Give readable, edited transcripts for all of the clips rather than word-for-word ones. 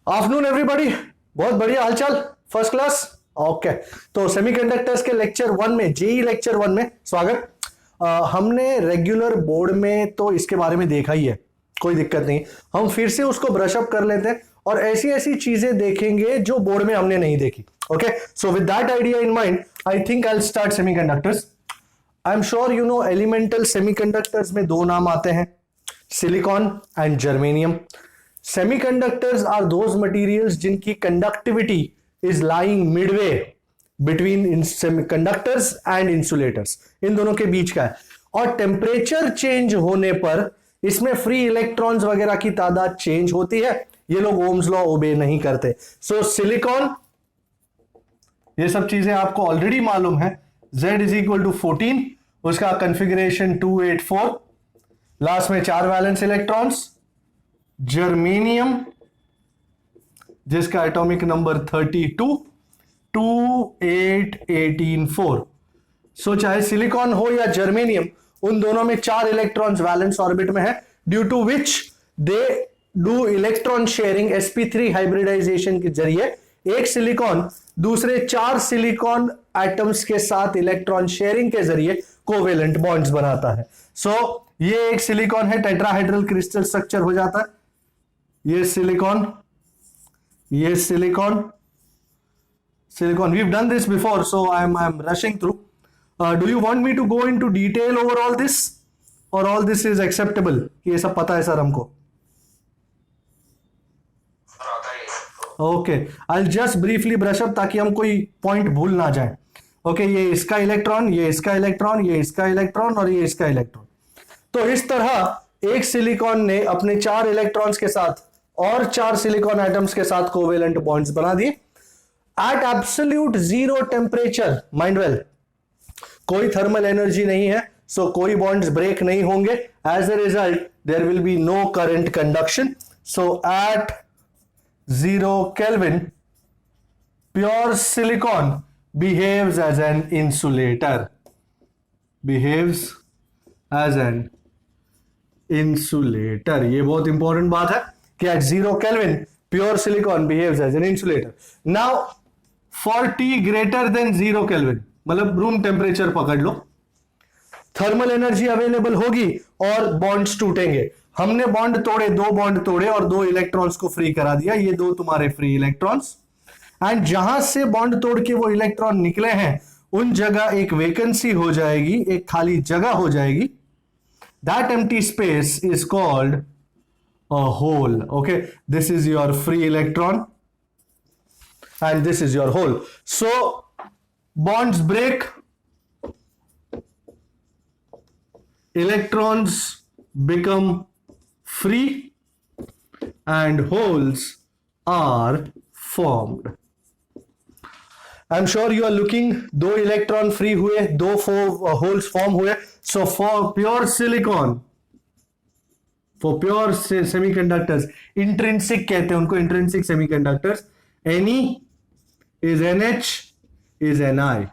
Afternoon everybody, बहुत बढ़िया हालचाल, फर्स्ट क्लास। ओके, तो सेमीकंडक्टर्स के लेक्चर 1 में, जेई लेक्चर 1 में स्वागत। हमने रेगुलर बोर्ड में तो इसके बारे में देखा ही है, कोई दिक्कत नहीं। हम फिर से उसको ब्रश अप कर लेते हैं और ऐसी ऐसी चीजें देखेंगे जो बोर्ड में हमने नहीं देखी। Okay, so with that idea in mind, I think I will start semiconductors. I am sure you know elemental semiconductors में दो नाम आते हैं, silicon and germanium. Semiconductors are those materials जिनकी conductivity is lying midway between semiconductors and insulators, इन दोनों के बीच का है। और टेम्परेचर चेंज होने पर इसमें फ्री इलेक्ट्रॉन्स वगैरह की तादाद चेंज होती है। ये लोग ओम्स लॉ ओबे नहीं करते। सो सिलिकॉन, ये सब चीजें आपको ऑलरेडी मालूम है। Z इज इक्वल टू 14, उसका कंफिग्रेशन 284, लास्ट में 4 वैलेंस इलेक्ट्रॉन्स। जर्मेनियम जिसका एटॉमिक नंबर 32, 2 8 18 4। सो चाहे सिलिकॉन हो या जर्मेनियम, उन दोनों में 4 इलेक्ट्रॉन्स वैलेंस ऑर्बिट में है, due to which they do electron sharing sp3 hybridisation के जरिए। एक सिलिकॉन दूसरे 4 सिलिकॉन एटम्स के साथ इलेक्ट्रॉन शेयरिंग के जरिए कोवेलेंट बॉन्ड्स बनाता है। सो ये एक सिलिकॉन है, टेट्राहेड्रल क्रिस्टल स्ट्रक्चर हो जाता है। ये सिलिकॉन, ये silicon, silicon. We've done this before, so I'm rushing through. Do you want me to go into detail over all this, or all this is acceptable? ये सब पता है सर हमको। Okay, I'll just briefly brush up ताकि हम कोई point भूल ना जाए। Okay, ये इसका इलेक्ट्रॉन, ये इसका इलेक्ट्रॉन, ये इसका इलेक्ट्रॉन और ये इसका इलेक्ट्रॉन। तो इस तरह एक सिलिकॉन ने अपने 4 इलेक्ट्रॉन्स के साथ और 4 सिलिकॉन एटम्स के साथ कोवेलेंट बॉन्ड्स बना दिए at absolute zero temperature. Mind well, कोई थर्मल एनर्जी नहीं है, सो कोई बॉन्ड्स ब्रेक नहीं होंगे। As a result there will be no current conduction. So at 0 Kelvin pure silicon behaves as an insulator, behaves as an insulator. ये बहुत important बात है कि at 0 Kelvin pure silicon behaves as an insulator. Now for T greater than 0 Kelvin, मतलब room temperature पकड़ लो, thermal energy available होगी और bonds टूटेंगे। हमने बॉन्ड तोड़े, 2 बॉन्ड तोड़े और 2 इलेक्ट्रॉन्स को फ्री करा दिया। ये 2 तुम्हारे फ्री इलेक्ट्रॉन्स, एंड जहां से बॉन्ड तोड़ के वो इलेक्ट्रॉन निकले हैं उन जगह एक वैकेंसी हो जाएगी, एक खाली जगह हो जाएगी। That empty space is called a hole. Okay, this is your free electron and this is your hole. So bonds break, electrons become free and holes are formed. I'm sure you are looking, 2 electron free हुए, 2 holes form हुए। So for pure silicon, for pure semiconductors, intrinsic कहते हैं उनको, intrinsic semiconductors, Ne is NH is Ni.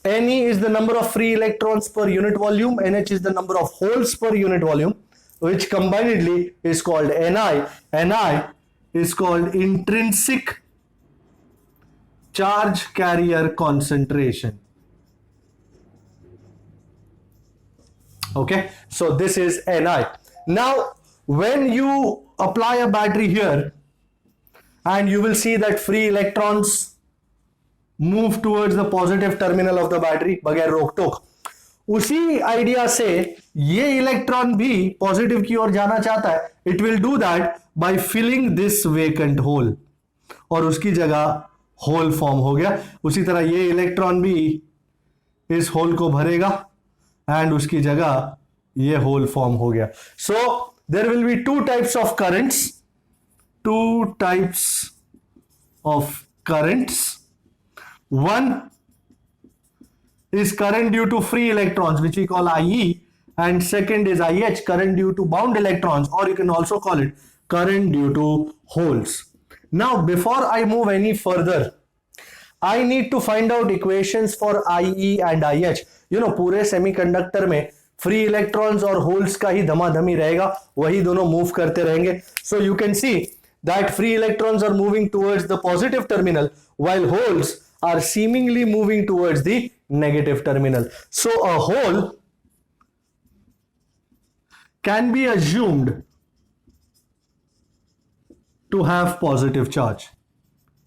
Ne is the number of free electrons per unit volume, NH is the number of holes per unit volume, which combinedly is called Ni. Ni is called intrinsic charge carrier concentration. Okay, so this is Ni. Now when you apply a battery here and you will see that free electrons move towards the positive terminal of the battery बगैर रोक टोक, उसी idea से ये electron भी positive की ओर जाना चाहता है। It will do that by filling this vacant hole, और उसकी जगह होल फॉर्म हो गया। उसी तरह ये इलेक्ट्रॉन भी इस होल को भरेगा एंड उसकी जगह ये होल फॉर्म हो गया। So there will be 2 types of currents, 2 types of currents. One is current due to free electrons, which we call IE, and second is IH, current due to bound electrons, or you can also call it current due to holes. Now before I move any further, I need to find out equations for IE and IH. You know, पूरे semiconductor में free electrons और holes का ही धमाधमी रहेगा, वही दोनों move करते रहेंगे। सो you can see that free electrons are moving towards the positive terminal while holes are seemingly moving towards the negative terminal. So a hole can be assumed to have positive charge.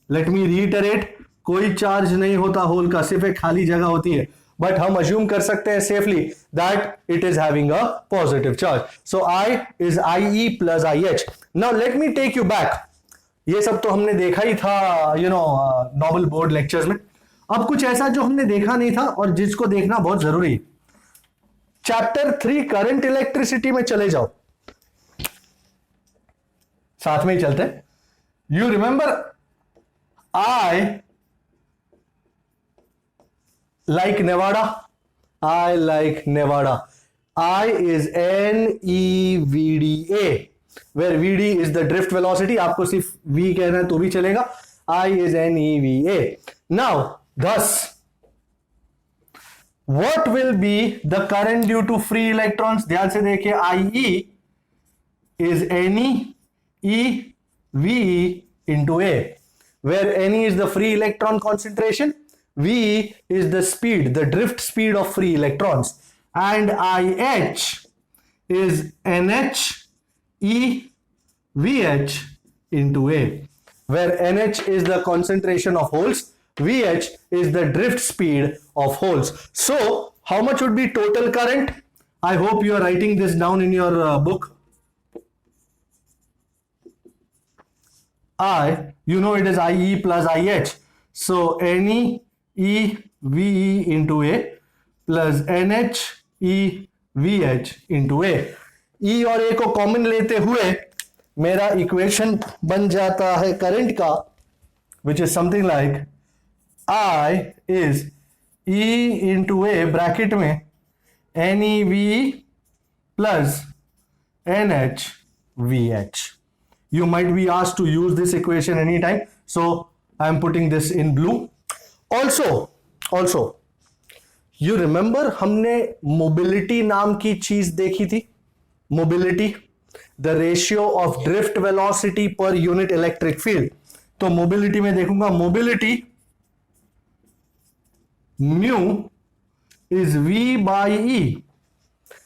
Let me reiterate, कोई charge नहीं होता whole का, सिर्फ एक खाली जगह होती है, बट हम अज्यूम कर सकते हैं safely that it is having a positive charge. So I is IE plus IH. Now let me take you back. ये सब तो हमने देखा ही था नॉर्मल बोर्ड लेक्चर्स में. अब कुछ ऐसा जो हमने देखा नहीं था और जिसको देखना बहुत जरूरी है. चैप्टर 3 करंट इलेक्ट्रिसिटी में चले जाओ, साथ में ही चलते हैं. You remember I like Nevada. I like Nevada. I is NEVDA, where VD is the drift velocity. आपको सिर्फ V कहना है तो भी चलेगा. I is NEVA. Now, thus, what will be the current due to free electrons? ध्यान से देखिए, IE is NEVE into A, where NE is the free electron concentration, VE is the speed, the drift speed of free electrons, and IH is NHEVH into A, where NH is the concentration of holes, VH is the drift speed of holes. So, how much would be total current? I hope you are writing this down in your book. You know it is IE plus IH. So NEEVE into A plus NHEVH into A. E और A को common लेते हुए मेरा equation बन जाता है current का, which is something like I is E into A bracket में NEVE plus NHVH. You might be asked to use this equation anytime, so I am putting this in blue. Also, you remember हमने mobility नाम की चीज देखी थी. Mobility, the ratio of drift velocity per unit electric field. तो mobility में देखूंगा, mobility mu is V by E.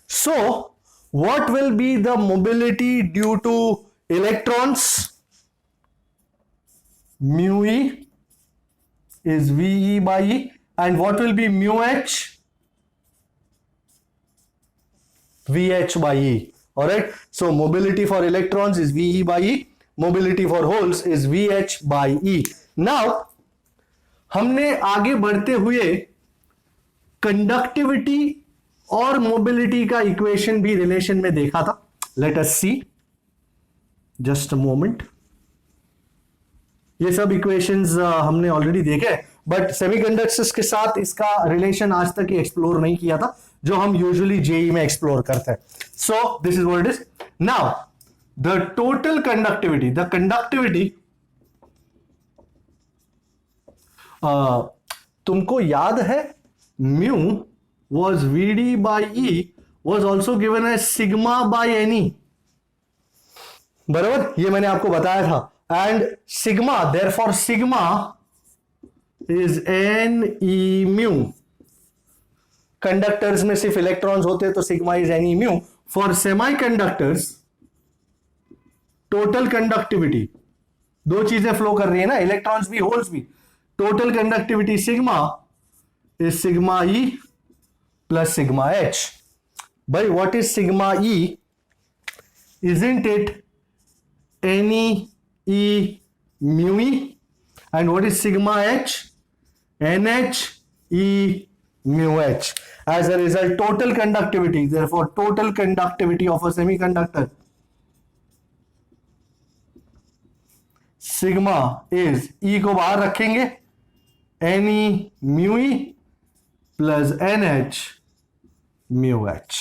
So, what will be the mobility due to electrons? Mu E is VE by E, and what will be mu H? VH by E. Alright, so mobility for electrons is VE by E, mobility for holes is VH by E. Now, हमने आगे बढ़ते हुए conductivity और mobility का equation भी relation में देखा था. Let us see, just a moment. ये सब इक्वेशंस हमने ऑलरेडी देखे, बट सेमीकंडक्टर्स के साथ इसका रिलेशन आज तक एक्सप्लोर नहीं किया था, जो हम यूजुअली जेई में एक्सप्लोर करते हैं. सो this is what it is. Now the total conductivity, तुमको याद है mu was VD by E was also given as sigma by NE. बराबर, ये मैंने आपको बताया था. And sigma, therefore sigma is NE mu. Conductors में सिर्फ इलेक्ट्रॉन्स होते हैं तो sigma is NE mu. For semiconductors total conductivity, दो चीजें फ्लो कर रही है ना, इलेक्ट्रॉन्स भी होल्स भी. Total conductivity sigma is sigma E plus sigma H. But what is sigma E? Isn't it NE mu E? And what is sigma H? NH E mu H. As a result, total conductivity, therefore total conductivity of a semiconductor, sigma is E को बाहर रखेंगे, NE mu E plus NH mu H.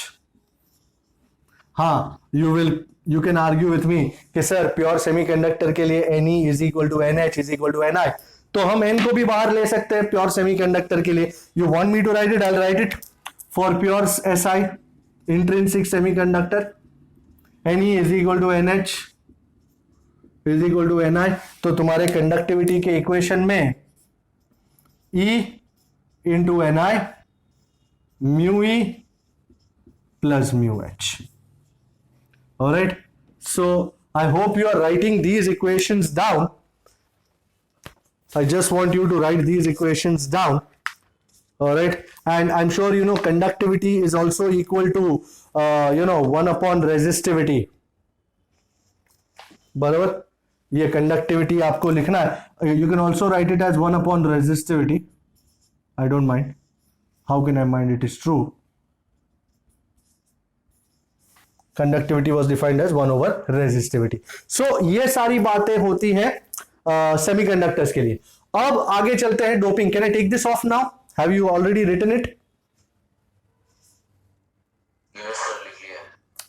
हाँ, you can argue with me कि sir pure semiconductor के लिए Ne is equal to NH is equal to Ni, तो हम N को भी बाहर ले सकते हैं प्योर सेमीकंडक्टर के लिए. You want me to write it? I'll write it. For pure SI, intrinsic semiconductor, Ne is equal to NH is equal to Ni। तो तुम्हारे कंडक्टिविटी के इक्वेशन में E into Ni mu E plus mu H। Alright, so I hope you are writing these equations down. I just want you to write these equations down. All right, and I'm sure you know conductivity is also equal to 1 upon resistivity. बराबर, ये conductivity आपको लिखना है। You can also write it as 1 upon resistivity. I don't mind. How can I mind? It is true. Conductivity was defined as 1 over resistivity. So ये सारी बातें होती हैं सेमीकंडक्टर्स के लिए। अब आगे चलते हैं doping. Can I take this off now? Have you already written it?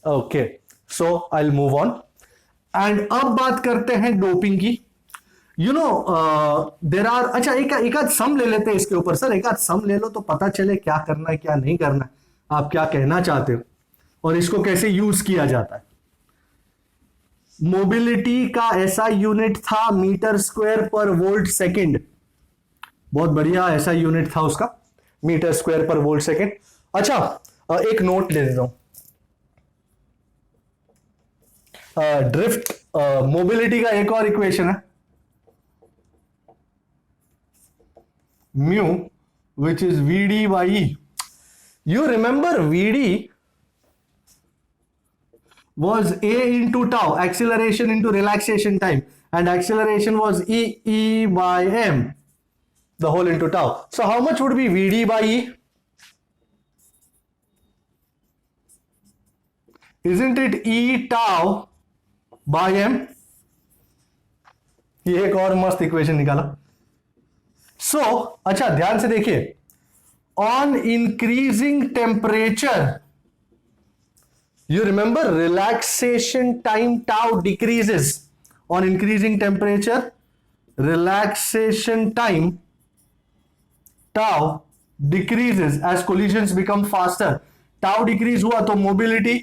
Okay, so I will move on and अब बात करते हैं डोपिंग की। यू नो देर आर, अच्छा एक आध सम ले लेते हैं इसके ऊपर। सर एक आध सम ले लो तो पता चले क्या करना है क्या नहीं करना है, आप क्या कहना चाहते हो और इसको कैसे यूज किया जाता है। मोबिलिटी का ऐसा यूनिट था मीटर स्क्वायर पर वोल्ट सेकंड। बहुत बढ़िया, ऐसा यूनिट था उसका, मीटर स्क्वायर पर वोल्ट सेकंड। अच्छा, एक नोट ले देता हूं। ड्रिफ्ट मोबिलिटी का एक और इक्वेशन है, mu which is VD by E. You remember VD was a into tau, acceleration into relaxation time, and acceleration was e by m, the whole into tau. So how much would be Vd by E? Isn't it e tau by m? ये एक और मस्त equation निकाला। So अच्छा ध्यान से देखिए, on increasing temperature, you remember relaxation time tau decreases on increasing temperature, relaxation time tau decreases as collisions become faster. Tau decrease हुआ तो mobility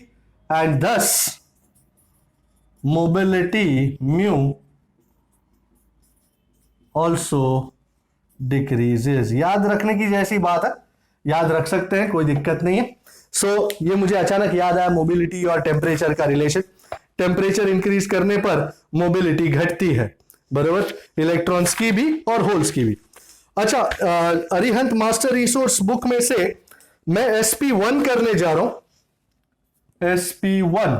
and thus mobility mu also decreases. याद रखने की जैसी बात है, याद रख सकते हैं, कोई दिक्कत नहीं है। सो ये मुझे अचानक याद आया मोबिलिटी और टेम्परेचर का रिलेशन। टेम्परेचर इंक्रीज करने पर मोबिलिटी घटती है, बराबर, इलेक्ट्रॉन्स की भी और होल्स की भी। अच्छा, अरिहंत मास्टर रिसोर्स बुक में से मैं SP1 करने जा रहा हूं, SP1,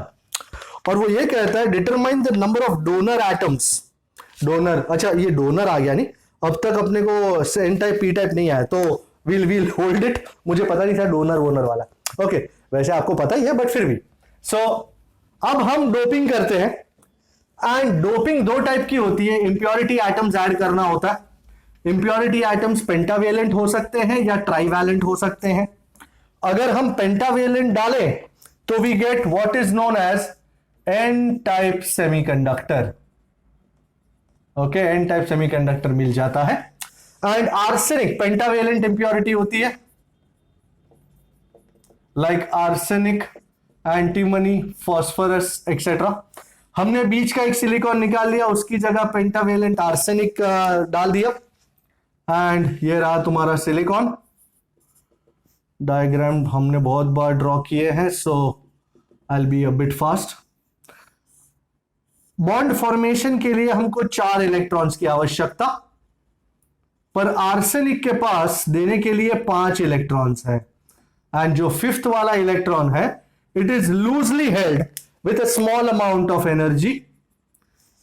और वो ये कहता है determine the number of donor atoms. Donor, अच्छा ये डोनर आ गया नहीं, अब तक अपने को एन टाइप पी टाइप नहीं आया, तो विल होल्ड इट। मुझे पता नहीं था डोनर वोनर वाला। ओके, वैसे आपको पता ही है बट फिर भी। सो अब हम डोपिंग करते हैं, एंड डोपिंग दो टाइप की होती है। इंप्योरिटी एटम्स ऐड करना होता है। इंप्योरिटी एटम्स पेंटावेलेंट हो सकते हैं या ट्राइवेलेंट हो सकते हैं। अगर हम पेंटावेलेंट डालें तो we get what is known as n type semiconductor. Okay, n type semiconductor मिल जाता है। एंड आर्सेनिक पेंटावेलेंट इंप्योरिटी होती है, like arsenic, antimony, phosphorus etcetera. हमने बीच का एक सिलिकॉन निकाल लिया, उसकी जगह पेंटावेलेंट आर्सेनिक डाल दिया, एंड ये रहा तुम्हारा सिलिकॉन। डायग्राम हमने बहुत बार ड्रॉ किए हैं, so I will be a bit fast. Bond formation के लिए हमको 4 इलेक्ट्रॉन्स की आवश्यकता, पर आर्सेनिक के पास देने के लिए 5 इलेक्ट्रॉन्स है। एंड जो 5th वाला इलेक्ट्रॉन है, it is loosely held with a small amount of energy,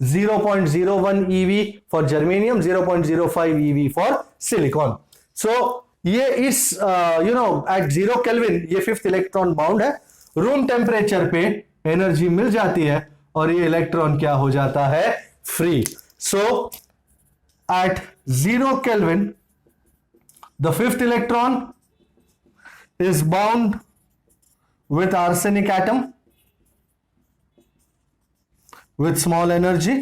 0.01 EV for germanium, 0.05 EV for silicon. So ये इस एट 0 केल्विन ये 5th इलेक्ट्रॉन बाउंड है। रूम टेम्परेचर पे एनर्जी मिल जाती है और ये इलेक्ट्रॉन क्या हो जाता है, free. So at 0 kelvin the 5th electron is bound with arsenic atom with small energy,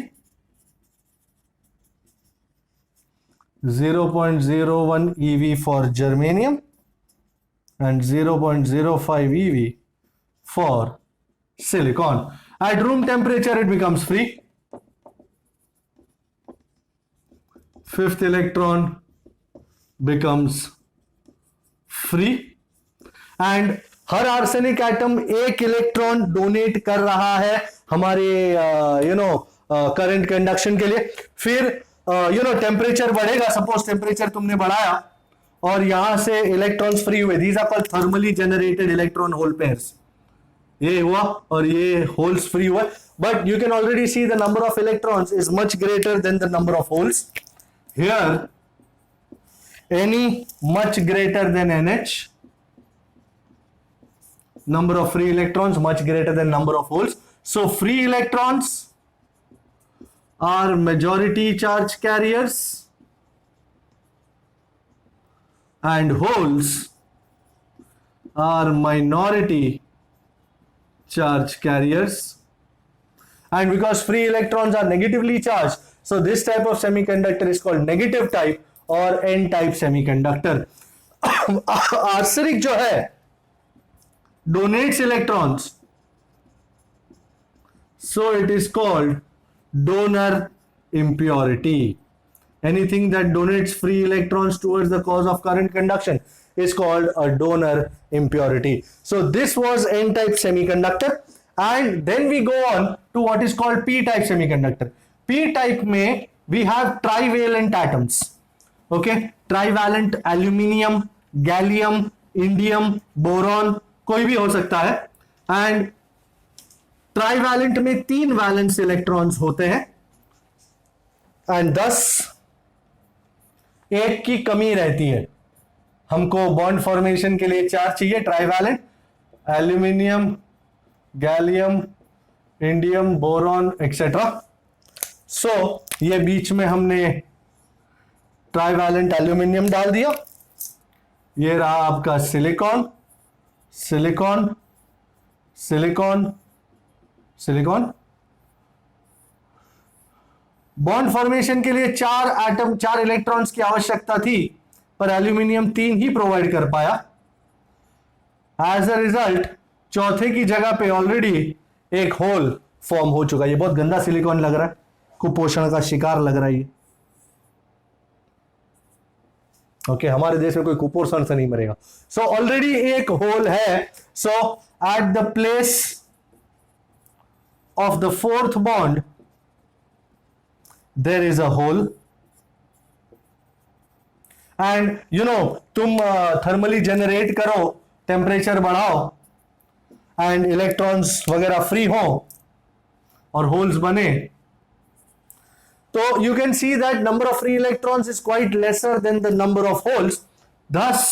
0.01 EV for germanium and 0.05 EV for silicon. At room temperature it becomes free. fifth electron becomes free and her arsenic atom एक electron donate कर रहा है हमारे current conduction के लिए। फिर temperature बढ़ेगा, suppose temperature तुमने बढ़ाया और यहां से इलेक्ट्रॉन्स फ्री हुए, these are called thermally generated electron hole pairs. ये हुआ और ये होल्स फ्री हुआ, but you can already see the number of electrons is much greater than the number of holes here, any much greater than NH, number of free electrons much greater than number of holes. So free electrons are majority charge carriers and holes are minority charge carriers, and because free electrons are negatively charged, so this type of semiconductor is called negative type और N type semiconductor. Arsenic जो है donates electrons, so it is called donor impurity. Anything that donates free electrons towards the cause of current conduction is called a donor impurity. So this was N type semiconductor, and then we go on to what is called P type semiconductor. P type में we have trivalent atoms. Okay, trivalent aluminium, gallium, indium, boron, कोई भी हो सकता है। And trivalent में 3 valence electrons होते हैं and 10 एक की कमी रहती है। हमको बॉन्ड फॉर्मेशन के लिए 4 चाहिए, trivalent, aluminium, gallium, indium, boron etcetera. So ये बीच में हमने ट्राइवैलेंट एल्यूमिनियम डाल दिया, ये रहा आपका silicon, silicon, silicon, silicon. Bond formation के लिए 4 एटम 4 इलेक्ट्रॉन्स की आवश्यकता थी, पर एल्यूमिनियम 3 ही प्रोवाइड कर पाया। एज अ रिजल्ट चौथे की जगह पे ऑलरेडी एक होल फॉर्म हो चुका है। ये बहुत गंदा सिलिकॉन लग रहा है, कुपोषण का शिकार लग रहा है ये। ओके, हमारे देश में कोई कुपोषण से नहीं मरेगा। सो ऑलरेडी एक होल है। So at the place of the 4th bond there is a hole, and तुम थर्मली जनरेट करो, टेम्परेचर बढ़ाओ एंड इलेक्ट्रॉन्स वगैरह फ्री हो और होल्स बने, so you can see that number of free electrons is quite lesser than the number of holes. Thus,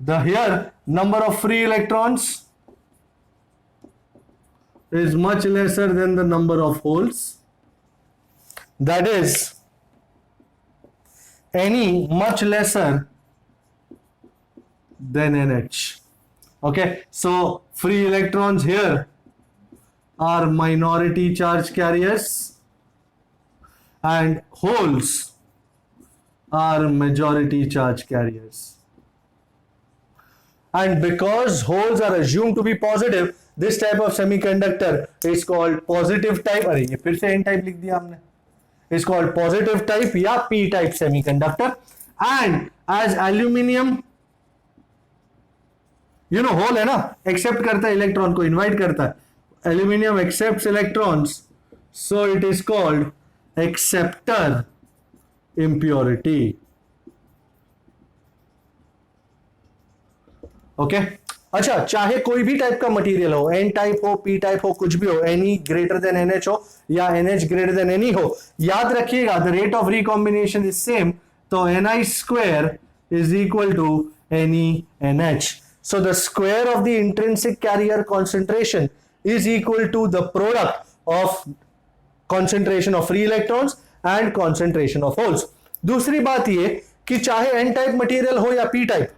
the here number of free electrons is much lesser than the number of holes. That is, any much lesser than NH. Okay, so free electrons here are minority charge carriers and holes are majority charge carriers. And because holes are assumed to be positive, this type of semiconductor is called positive type. अरे ये फिर से N type लिख दिया हमने, is called positive type या P type semiconductor. And as aluminium, hole है ना, एक्सेप्ट करता है इलेक्ट्रॉन को, इन्वाइट करता है, aluminium accepts electrons, so it is called acceptor impurity. Okay, अच्छा, चाहे कोई भी टाइप का मटेरियल हो, N टाइप हो, P टाइप हो, कुछ भी हो, Ni ग्रेटर देन NH हो या NH ग्रेटर देन Ni हो, याद रखिएगा the rate of recombination is same, तो Ni square is equal to NeNH. So the square of the intrinsic carrier concentration is equal to the product of concentration of free electrons and concentration of holes. दूसरी बात ये कि चाहे N type material हो या P type,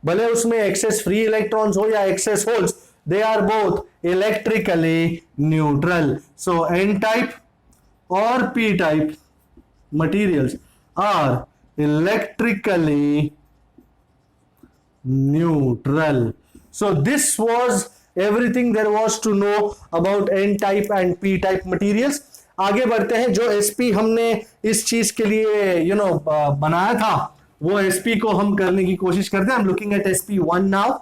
भले उसमें access free electrons हो या excess holes, they are both electrically neutral. So N type और P type materials are electrically neutral. So this was everything there was to know about N type and P type materials. आगे बढ़ते हैं। जो SP हमने इस चीज के लिए बनाया था, वो एसपी को हम करने की कोशिश करते हैं। I am looking at SP1 now.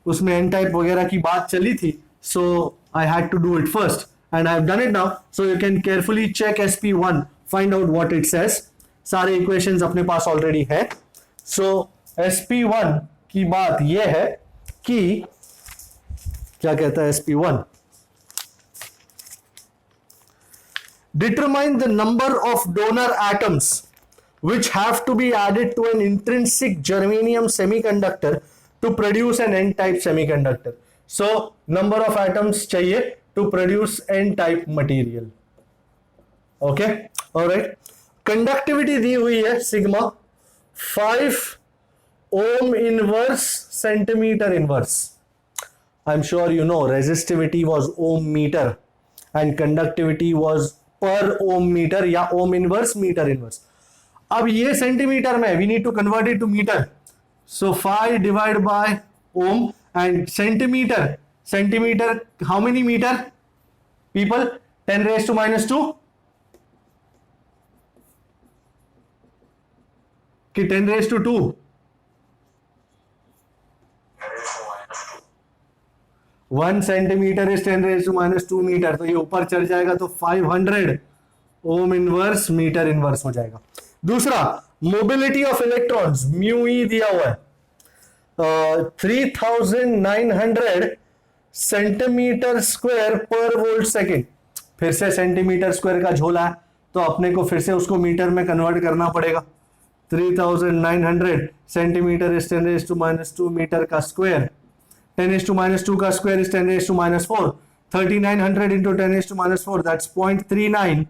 उसमें एन टाइप वगैरह की बात चली थी, so I had to do it first and I have done it now. So you can carefully check SP1, find out what it says. सारे equations अपने पास already है। सो SP1 की बात यह है कि क्या कहता है SP1, determine the number of donor atoms which have to be added to an intrinsic germanium semiconductor to produce an n-type semiconductor. So number of atoms चाहिए to produce n-type material. Okay, all right. Conductivity दी हुई है sigma 5 ohm inverse centimeter inverse. I'm sure you know resistivity was ohm meter and conductivity was per ohm meter या ohm inverse meter inverse. अब ये centimetre में, we need to convert it to meter. So 5 divided by ohm and centimeter how many meter people? 10 raised to minus 2 कि 10 raised to 2? 1 centimetre is 10 raised to minus 2 metre, तो ये ऊपर चढ़ जाएगा तो 500 ओम इनवर्स मीटर इनवर्स हो जाएगा। दूसरा, mobility of electrons mu E दिया हुआ है 3900 सेंटीमीटर स्क्वायर पर वोल्ट सेकेंड। फिर से सेंटीमीटर स्क्वायर का झोला है, तो अपने को फिर से उसको मीटर में कन्वर्ट करना पड़ेगा। 3900 centimetre is 10 raised to minus 2 metre का स्क्वायर। 10 raised to minus 2 का square is 10 raised to minus 4। 3900 into 10 raised to minus 4, that's 0.39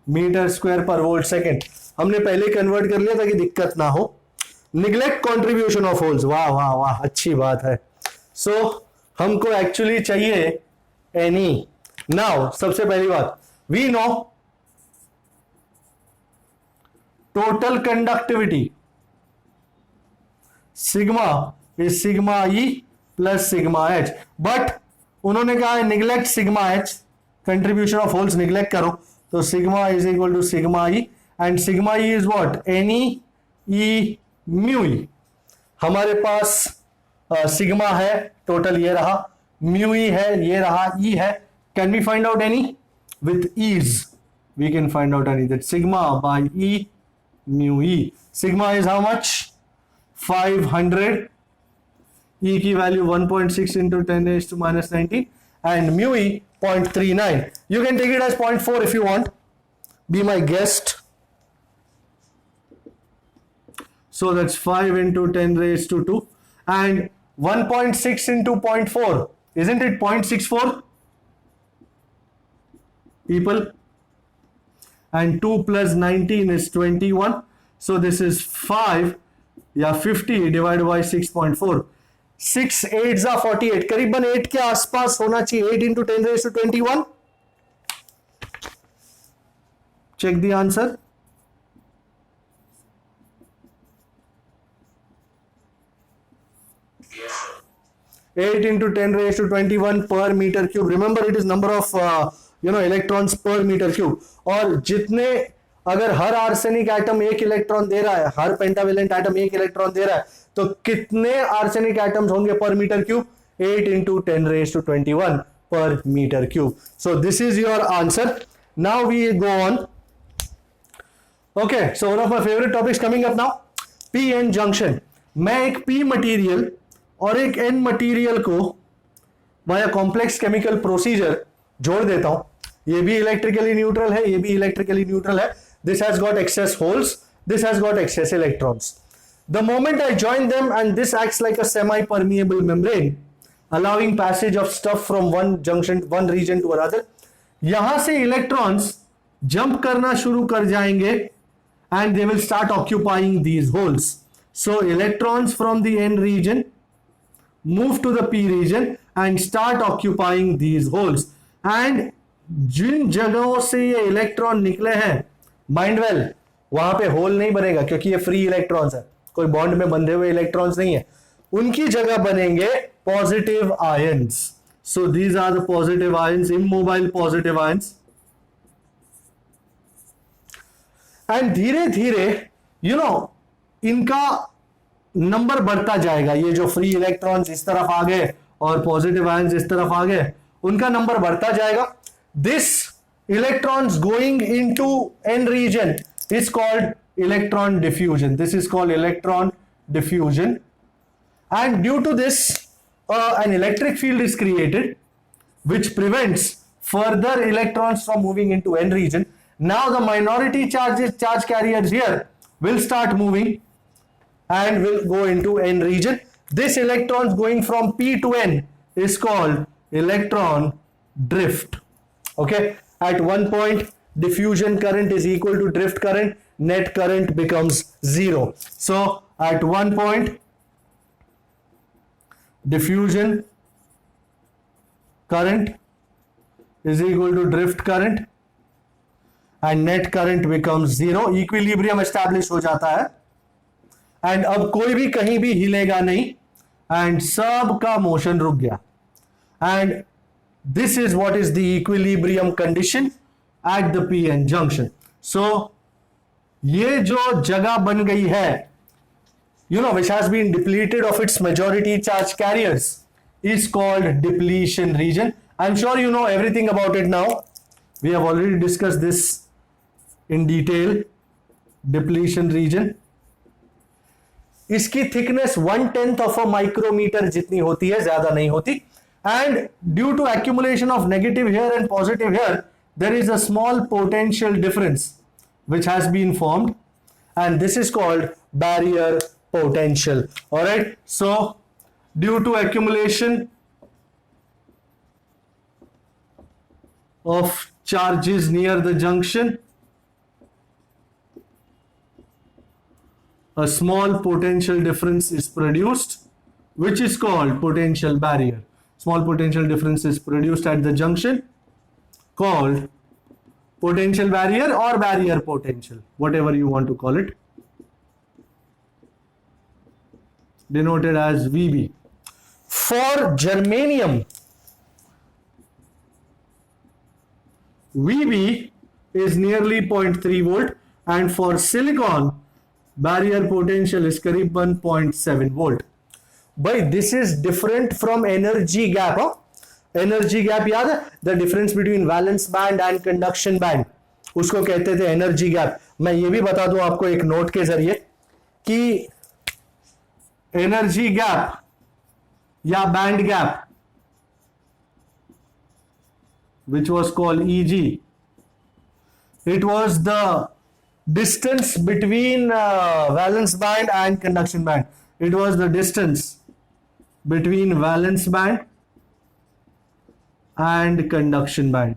metre square पर वोल्ट सेकेंड। हमने पहले कन्वर्ट कर लिया ताकि दिक्कत ना हो। निग्लेक्ट कॉन्ट्रीब्यूशन ऑफ होल्स, वाह वाह वाह, अच्छी बात है। सो हमको एक्चुअली चाहिए एनी। नाउ सबसे पहली बात, we know total conductivity sigma is sigma e plus sigma h, but उन्होंने कहा है neglect sigma h, contribution of holes neglect करो, तो sigma is equal to sigma e and sigma e is what? N e mu e. हमारे पास sigma है total, ये रहा, म्यू ई है, ये रहा, ई है। Can we find out any? With ease we can find out any, that sigma by E mu E. Sigma is how much? 500, E की value 1.6 into 10 raised to minus 19 and mu E 0.39. You can take it as 0.4 if you want. Be my guest. So that's 5 into 10 raised to 2 and 1.6 into 0.4. Isn't it 0.64? People. And 2 plus 19 is 21. So this is 5 या 50 divided by 6.4. 6 8s are 48, करीबन 8 के आसपास होना चाहिए। 8 into 10 raised to 21. Check the answer. 8 into 10 raised to 21 per meter cube. Remember it is number of electrons per meter cube. और जितने, अगर हर arsenic atom 1 electron दे रहा है, हर पेंटावेलेंट एटम 1 इलेक्ट्रॉन दे रहा है, तो कितने आर्सेनिक एटम्स होंगे पर metre cube? 8 into 10 raised to 21 per meter cube. So this is your answer. Now we go on. Okay, so one of my favorite topics coming up now, p-n junction. मैं एक p material और एक n material को via complex chemical procedure जोड़ देता हूं। ये भी इलेक्ट्रिकली न्यूट्रल है, ये भी इलेक्ट्रिकली न्यूट्रल है। This has got excess holes, this has got excess electrons. The moment I join them and this acts like a semi-permeable membrane, allowing passage of stuff from one region to another. यहां से electrons jump करना शुरू कर जाएंगे and they will start occupying these holes. So electrons from the n region move to the p region and start occupying these holes. And जिन जगहों से ये electron निकले हैं, माइंड वेल, वहां पे होल नहीं बनेगा क्योंकि ये फ्री इलेक्ट्रॉन्स है, कोई बॉन्ड में बंधे हुए इलेक्ट्रॉन्स नहीं है। उनकी जगह बनेंगे positive ions. So these are the positive ions, immobile positive ions. And धीरे धीरे इनका नंबर बढ़ता जाएगा। ये जो फ्री इलेक्ट्रॉन्स इस तरफ आ गए और पॉजिटिव आयंस इस तरफ आ गए, उनका नंबर बढ़ता जाएगा। This electrons going into N region is called electron diffusion. This is called electron diffusion, and due to this an electric field is created which prevents further electrons from moving into n region. Now the minority charge carriers here will start moving and will go into n region. This electrons going from p to n is called electron drift. Okay, at one point diffusion current is equal to drift current, net current becomes zero. So at one point diffusion current is equal to drift current and net current becomes zero. Equilibrium establish हो जाता है, and अब कोई भी कहीं भी हिलेगा नहीं, and सब का मोशन रुक गया, and this is what is the equilibrium condition at the p-n junction. So ये जो जगह बन गई है, which has been depleted of its majority charge carriers, is called depletion region. I'm sure you know everything about it now. We have already discussed this in detail. Depletion region. इसकी thickness 1/10 of a micrometer जितनी होती है, ज्यादा नहीं होती. And due to accumulation of negative here and positive here, there is a small potential difference which has been formed, and this is called barrier potential. All right, so due to accumulation of charges near the junction, a small potential difference is produced, which is called potential barrier. Small potential difference is produced at the junction, called potential barrier or barrier potential, whatever you want to call it, denoted as VB. For germanium, VB is nearly 0.3 volt, and for silicon, barrier potential is करीबन 0.7 volt. But this is different from energy gap. Energy gap याद है? The difference between valence band and conduction band, उसको कहते थे energy gap. मैं ये भी बता दूं आपको एक नोट के जरिए कि एनर्जी गैप या band gap which was called EG, it was the distance between valence band and conduction band. It was the distance between valence band and conduction band.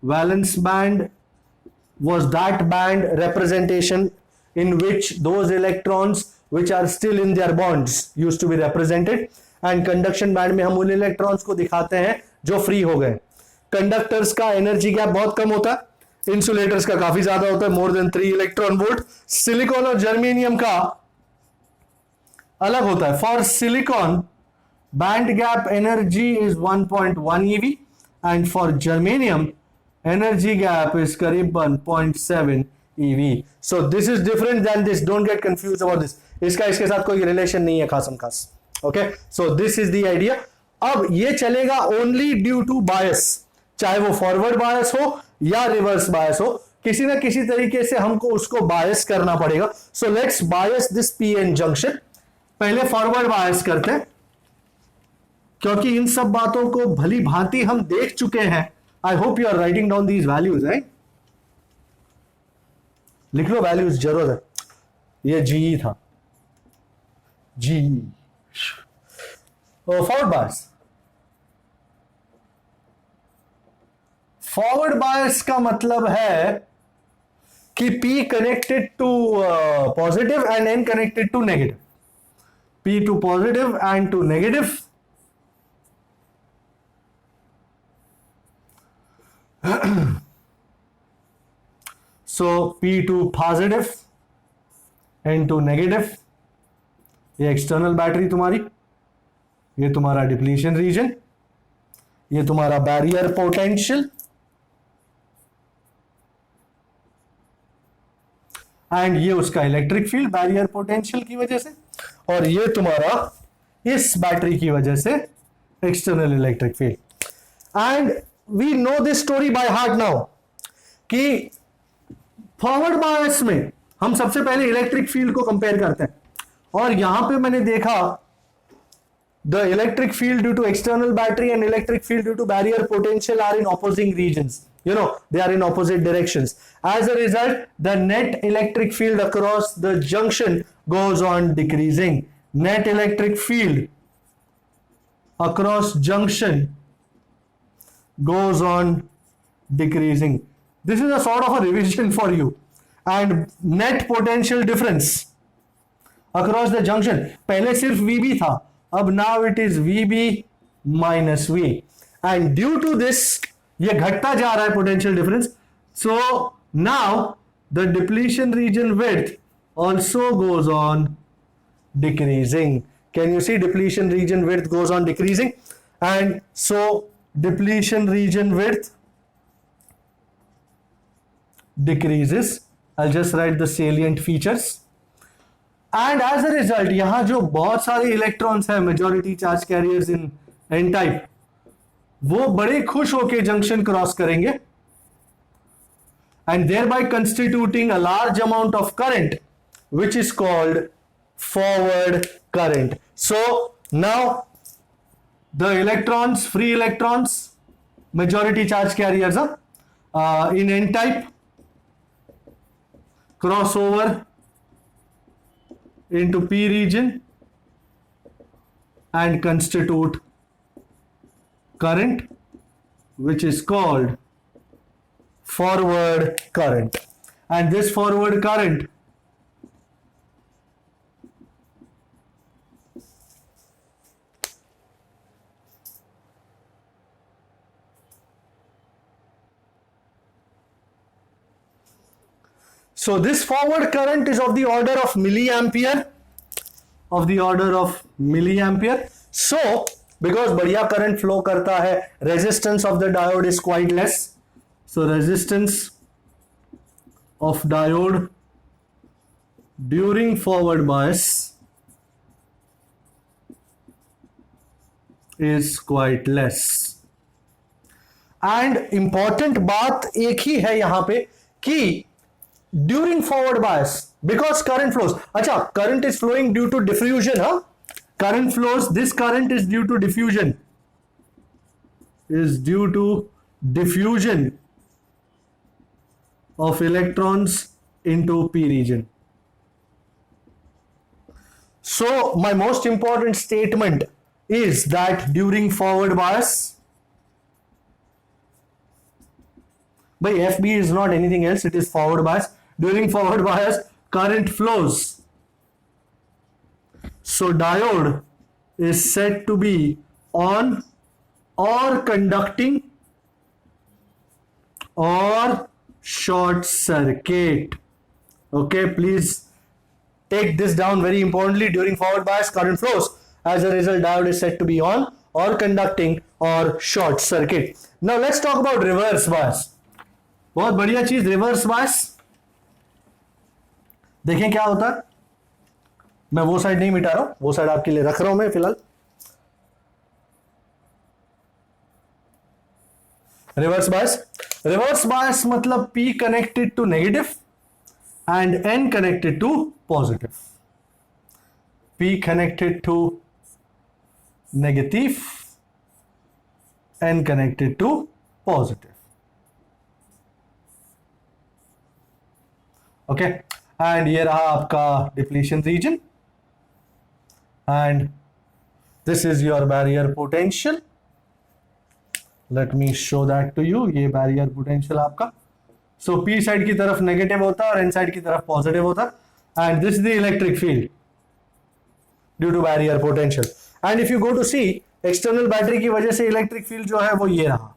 Valence band was that band representation in which those electrons which are still in their bonds used to be represented, and conduction band में हम उन electrons को दिखाते हैं जो free हो गए. Conductors का energy gap बहुत कम होता है, insulators का काफी ज्यादा होता है, more than 3 electron volt. Silicon और germanium का अलग होता है. For silicon, band gap energy is 1.1 eV, and for germanium, energy gap is करीबन 0.7 EV. So this is different than this. Don't get confused about this. इसका इसके साथ कोई रिलेशन नहीं है खासम खास. Okay, so this is the idea. अब ये चलेगा only due to bias, चाहे वो फॉरवर्ड बायस हो या रिवर्स बायस हो, किसी ना किसी तरीके से हमको उसको बायस करना पड़ेगा. So let's bias this PN junction. पहले फॉरवर्ड बायस करते हैं, क्योंकि इन सब बातों को भली भांति हम देख चुके हैं. I hope you are writing down these values, right? लिख लो वैल्यूज, जरूरत है. ये जी था, जी. फॉरवर्ड बायस, फॉरवर्ड बायस का मतलब है कि P connected to positive and N connected to negative. P to positive and to negative. So P to positive, N to negative. ये एक्सटर्नल बैटरी तुम्हारी, ये तुम्हारा डिप्लीशन रीजन, ये तुम्हारा बैरियर पोटेंशियल, एंड ये उसका इलेक्ट्रिक फील्ड बैरियर पोटेंशियल की वजह से, और ये तुम्हारा इस बैटरी की वजह से external electric field. And we know this story by heart now कि फॉरवर्ड बायस में हम सबसे पहले इलेक्ट्रिक फील्ड को कंपेयर करते हैं, और यहां पे मैंने देखा the electric field due to external battery and electric field due to barrier potential are in opposing regions. You know, they are in opposite directions. As a result, the net electric field across the junction goes on decreasing. Net electric field across junction goes on decreasing. This is a sort of a revision for you. And net potential difference across the junction, पहले सिर्फ VB था, अब now it is VB minus V, and due to this ये घटता जा रहा है potential difference. So now the depletion region width also goes on decreasing. Can you see depletion region width goes on decreasing? And so depletion region width decreases. I'll just write the salient features. And as a result यहां जो बहुत सारे electrons हैं, majority charge carriers in N type, वो बड़े खुश होके junction cross करेंगे and thereby constituting a large amount of current which is called forward current. So now the electrons, free electrons, majority charge carriers in N type cross over into P region and constitute current which is called forward current. And this forward current so this forward current is of the order of milliampere, so because बढ़िया current flow करता है, resistance of the diode is quite less, so resistance of diode during forward bias is quite less. and important बात एक ही है यहां पे कि during forward bias, because current flows, acha current is flowing due to diffusion, current flows, this current is due to diffusion, of electrons into P region. So my most important statement is that during forward bias, by FB is not anything else, it is forward bias. During forward bias, current flows. So diode is said to be on or conducting or short circuit. Okay, please take this down very importantly. During forward bias, current flows. As a result, diode is said to be on or conducting or short circuit. Now let's talk about reverse bias. बहुत बढ़िया चीज reverse bias. देखें क्या होता है. मैं वो side नहीं मिटा रहा हूं, वो साइड आपके लिए रख रहा हूं मैं फिलहाल. रिवर्स बायस मतलब P connected to negative and N connected to positive. P connected to negative, N connected to positive. Okay, and ये रहा आपका depletion region and this is your barrier potential. Let me show that to you. ये barrier potential आपका. So P side की तरफ negative होता है और एन साइड की तरफ पॉजिटिव होता है and this is the electric field due to barrier potential. And if you go to see external battery की वजह से इलेक्ट्रिक फील्ड जो है वो ये रहा.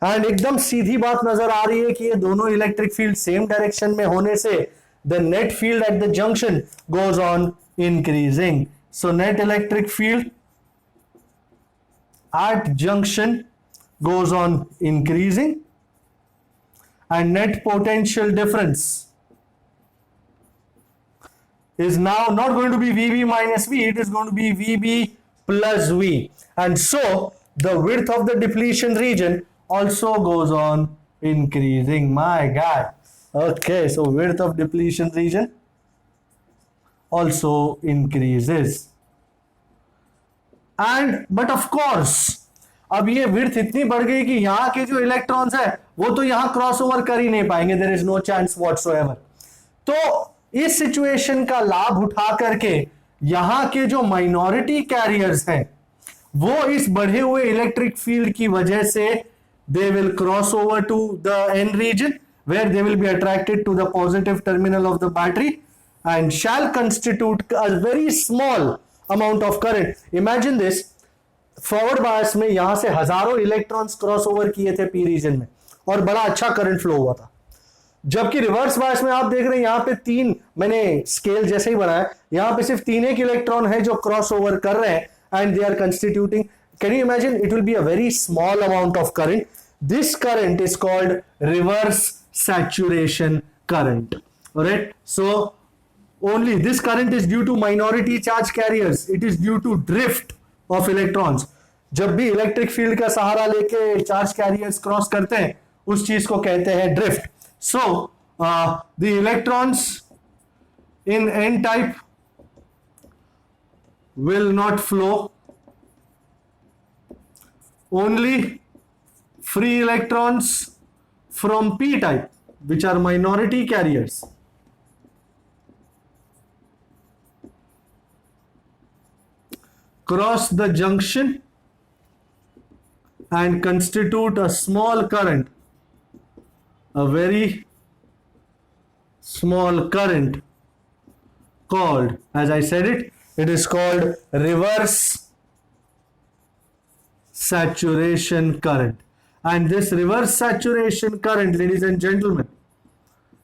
एंड एकदम सीधी बात नजर आ रही है कि ये दोनों इलेक्ट्रिक फील्ड सेम डायरेक्शन में होने से the net field at the junction goes on increasing. So net electric field at junction goes on increasing and net potential difference is now not going to be VB minus V, it is going to be VB plus V. And so the width of the depletion region also goes on increasing. My God. Okay, so width of depletion region also increases. And but of course, अब ये width इतनी बढ़ गई कि यहाँ के जो electrons है वो तो यहाँ क्रॉस ओवर कर ही नहीं पाएंगे, there is no chance whatsoever. तो इस सिचुएशन का लाभ उठा करके यहां के जो माइनॉरिटी कैरियर्स हैं वो इस बढ़े हुए इलेक्ट्रिक फील्ड की वजह से they will cross over to the N region where they will be attracted to the positive terminal of the battery and shall constitute a very small amount of current. Imagine this, forward bias में यहां से हजारों electrons cross over किए थे P region में और बड़ा अच्छा करंट फ्लो हुआ था, जबकि रिवर्स बायस में आप देख रहे हैं यहां पे तीन, मैंने स्केल जैसे ही बनाया, यहां पे सिर्फ तीन एक इलेक्ट्रॉन है जो क्रॉस ओवर कर रहे हैं and they are constituting, can you imagine, it will be a very small amount of current. This current is called reverse saturation current, right? So only this current is due to minority charge carriers, it is due to drift of electrons। जब भी electric field का सहारा लेके charge carriers cross करते हैं उस चीज को कहते हैं drift. So the electrons in N type will not flow, only free electrons from p type which are minority carriers cross the junction and constitute a small current, a very small current called, as I said it, it is called reverse saturation current. And this reverse saturation current, ladies and gentlemen,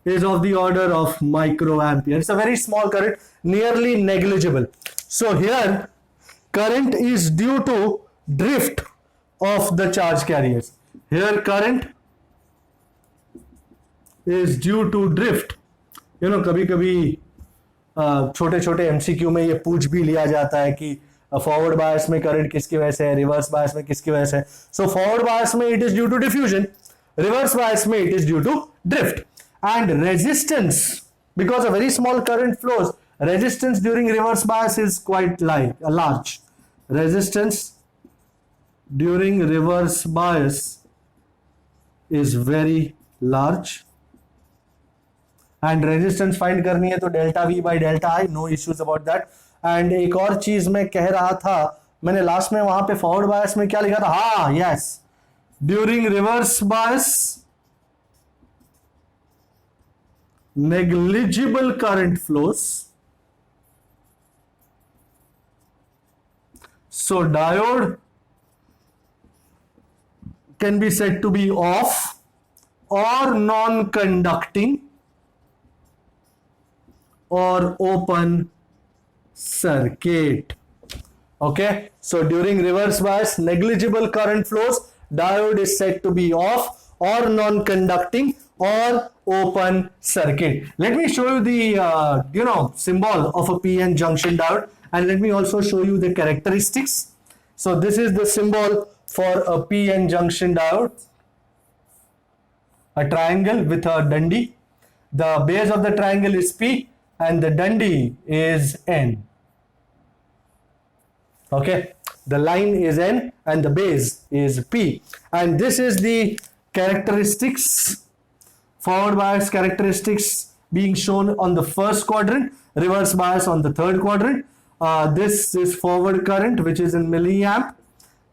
is of the order of microampere. It's a very small current, nearly negligible. So here current is due to drift of the charge carriers. Here current is due to drift. You know, कभी कभी छोटे छोटे MCQ में ये पूछ भी लिया जाता है कि फॉरवर्ड बायस में करंट किसकी वजह से है, रिवर्स बायस में किसकी वजह से है। सो फॉरवर्ड बायस में it is due to diffusion, reverse bias में it is due to drift. And resistance, because a very small current flows, resistance during reverse bias is quite large. Resistance during reverse bias is very large. And resistance find करनी है तो delta V by delta I, no issues about that. And एक और चीज मैं कह रहा था, मैंने लास्ट में वहां पे फॉरवर्ड बायस में क्या लिखा था, हाँ yes, during reverse bias negligible current flows. So diode can be said to be off or non-conducting or open circuit. Okay, so during reverse bias, negligible current flows, diode is said to be off or non-conducting or open circuit. Let me show you the symbol of a PN junction diode. And let me also show you the characteristics. So this is the symbol for a PN junction diode, a triangle with a dundee. The base of the triangle is P and the dundee is N. Okay, the line is N and the base is P. And this is the characteristics, forward bias characteristics being shown on the first quadrant, reverse bias on the third quadrant. This is forward current, which is in milliamp.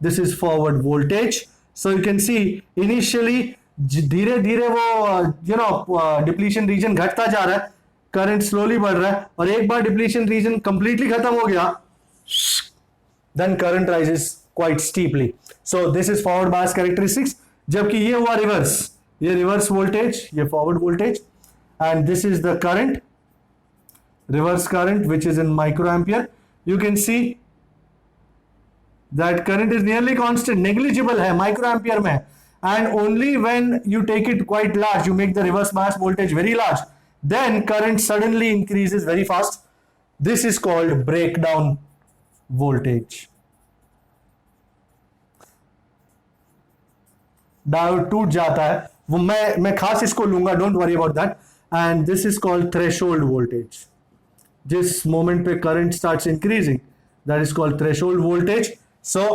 This is forward voltage. So you can see initially धीरे धीरे वो depletion region घटता जा रहा है, current slowly बढ़ रहा है, और एक बार डिप्लीशन रीजन कंप्लीटली खत्म हो गया, then current rises quite steeply. So this is forward bias characteristics. जबकि ये हुआ रिवर्स, ये रिवर्स वोल्टेज, ये forward voltage, and this is the current, reverse current, which is in microampere. You can see that current is nearly constant, negligible है microampere में, and only when you take it quite large, you make the reverse bias voltage very large, then current suddenly increases very fast. This is called breakdown voltage. Diode टूट जाता है, वो मैं खास इसको लूंगा, don't worry about that. And this is called threshold voltage. जिस moment पे current starts increasing, that is called threshold voltage. So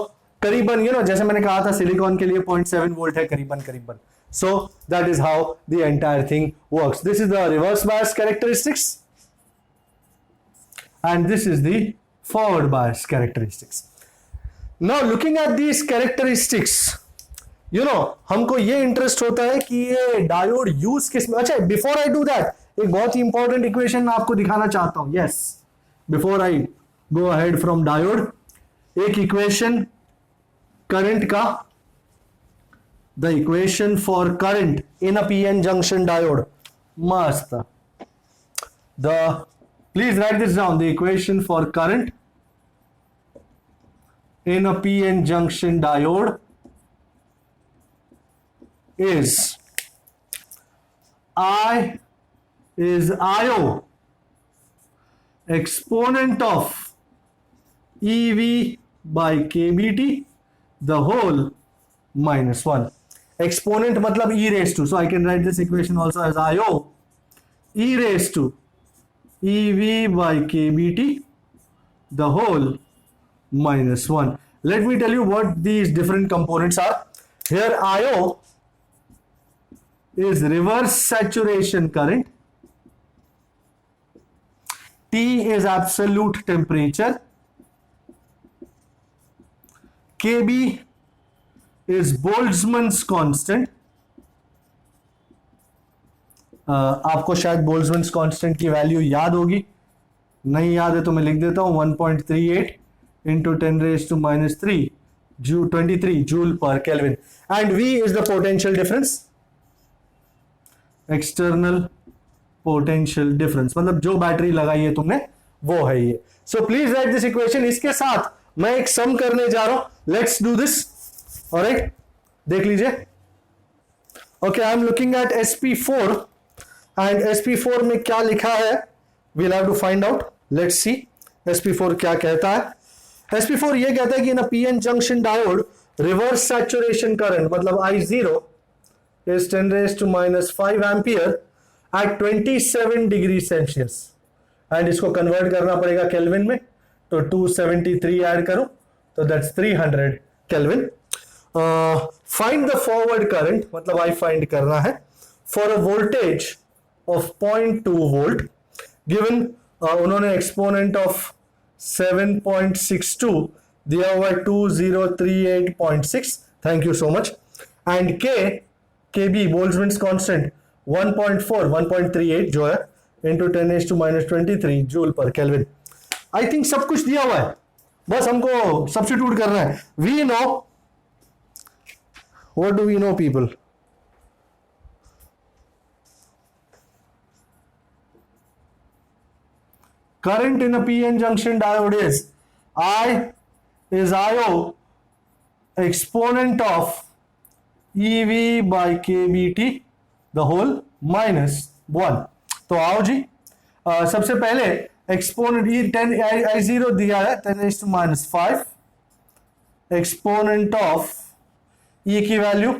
करीबन जैसे मैंने कहा था सिलिकॉन के लिए 0.7 वोल्ट है करीबन. So that is how the entire thing works. This is the reverse bias characteristics and this is the forward bias characteristics. Now looking at these characteristics, हमको ये इंटरेस्ट होता है कि ये डायोड यूज किस में. अच्छा, बिफोर आई डू दैट एक बहुत ही इंपॉर्टेंट इक्वेशन मैं आपको दिखाना चाहता हूं. Yes, before I go ahead from diode, एक इक्वेशन करंट का, the equation for current in a PN junction diode. मस्त. Please write this down. The equation for current in a PN junction diode is I is IO exponent of EV by KBT the whole minus 1. Exponent मतलब e raised to. So I can write this equation also as IO e raised to EV by KBT the whole minus 1. Let me tell you what these different components are. Here IO is reverse saturation current. T is absolute temperature. KB is Boltzmann's constant. आपको शायद Boltzmann constant की value याद होगी, नहीं याद है तो मैं लिख देता हूं 1.38 इंटू 10⁻³ 23 जूल पर kelvin. And V is the potential difference, external potential difference, मतलब जो बैटरी लगाई है तुमने वो है ये. So please right this equation. इसके साथ मैं एक सम करने जा रहा हूं. Let's do this. ऑलराइट, देख लीजिए. Okay, I am looking eight SP4 and SP4 में क्या लिखा है, we'll have to find out. Let's see SP4 क्या कहता है. SP4 ये कहता है कि in a PN junction diode reverse saturation current मतलब I0 is 10⁻⁵ ampere at 27 degree Celsius. And इसको कन्वर्ट करना पड़ेगा केल्विन में, तो 273 ऐड करो तो that's 300 kelvin. Find the forward current मतलब आई फाइंड करना है for a voltage of 0.2 volt given उन्होंने एक्सपोनेंट ऑफ 7.62 दिया हुआ है 2038.6. Thank you so much. And KB Boltzmann constant 1.38 जो है इंटू 10⁻⁻23 जूल पर केल्विन. आई थिंक सब कुछ दिया हुआ है, बस हमको सब्स्टिट्यूट करना है. We know, what do we know people? Current in a PN junction diode is I is IO exponent of EV by KBT the whole minus 1. तो आओ जी, सबसे पहले एक्सपोनेंट I0 दिया है 10⁻⁵, एक्सपोनेंट ऑफ E की value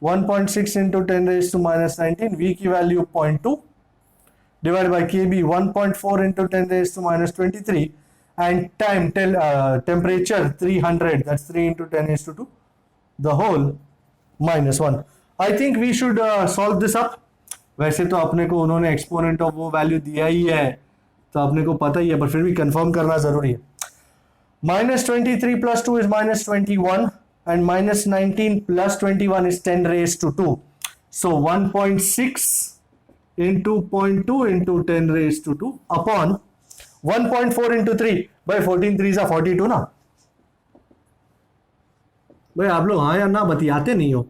1.6 into 10⁻⁻19, V की value 0.2 divided by KB 1.4 into 10⁻⁻23 and temperature 300, that's 3 into 10⁻², the whole minus 1. I think we should solve this up. वैसे तो अपने को उन्होंने एक्सपोनेंट ऑफ वो वैल्यू दिया ही है तो अपने को पता ही है, पर फिर भी कंफर्म करना जरूरी है. -23 plus 2 is -21 and -19 plus 21 is 10⁻². So 1.6 into 0.2 into 10⁻² upon 1.4 into 3 by 14 3s are 42 ना. भाई आप लोग हाँ या ना बतियाते नहीं हो.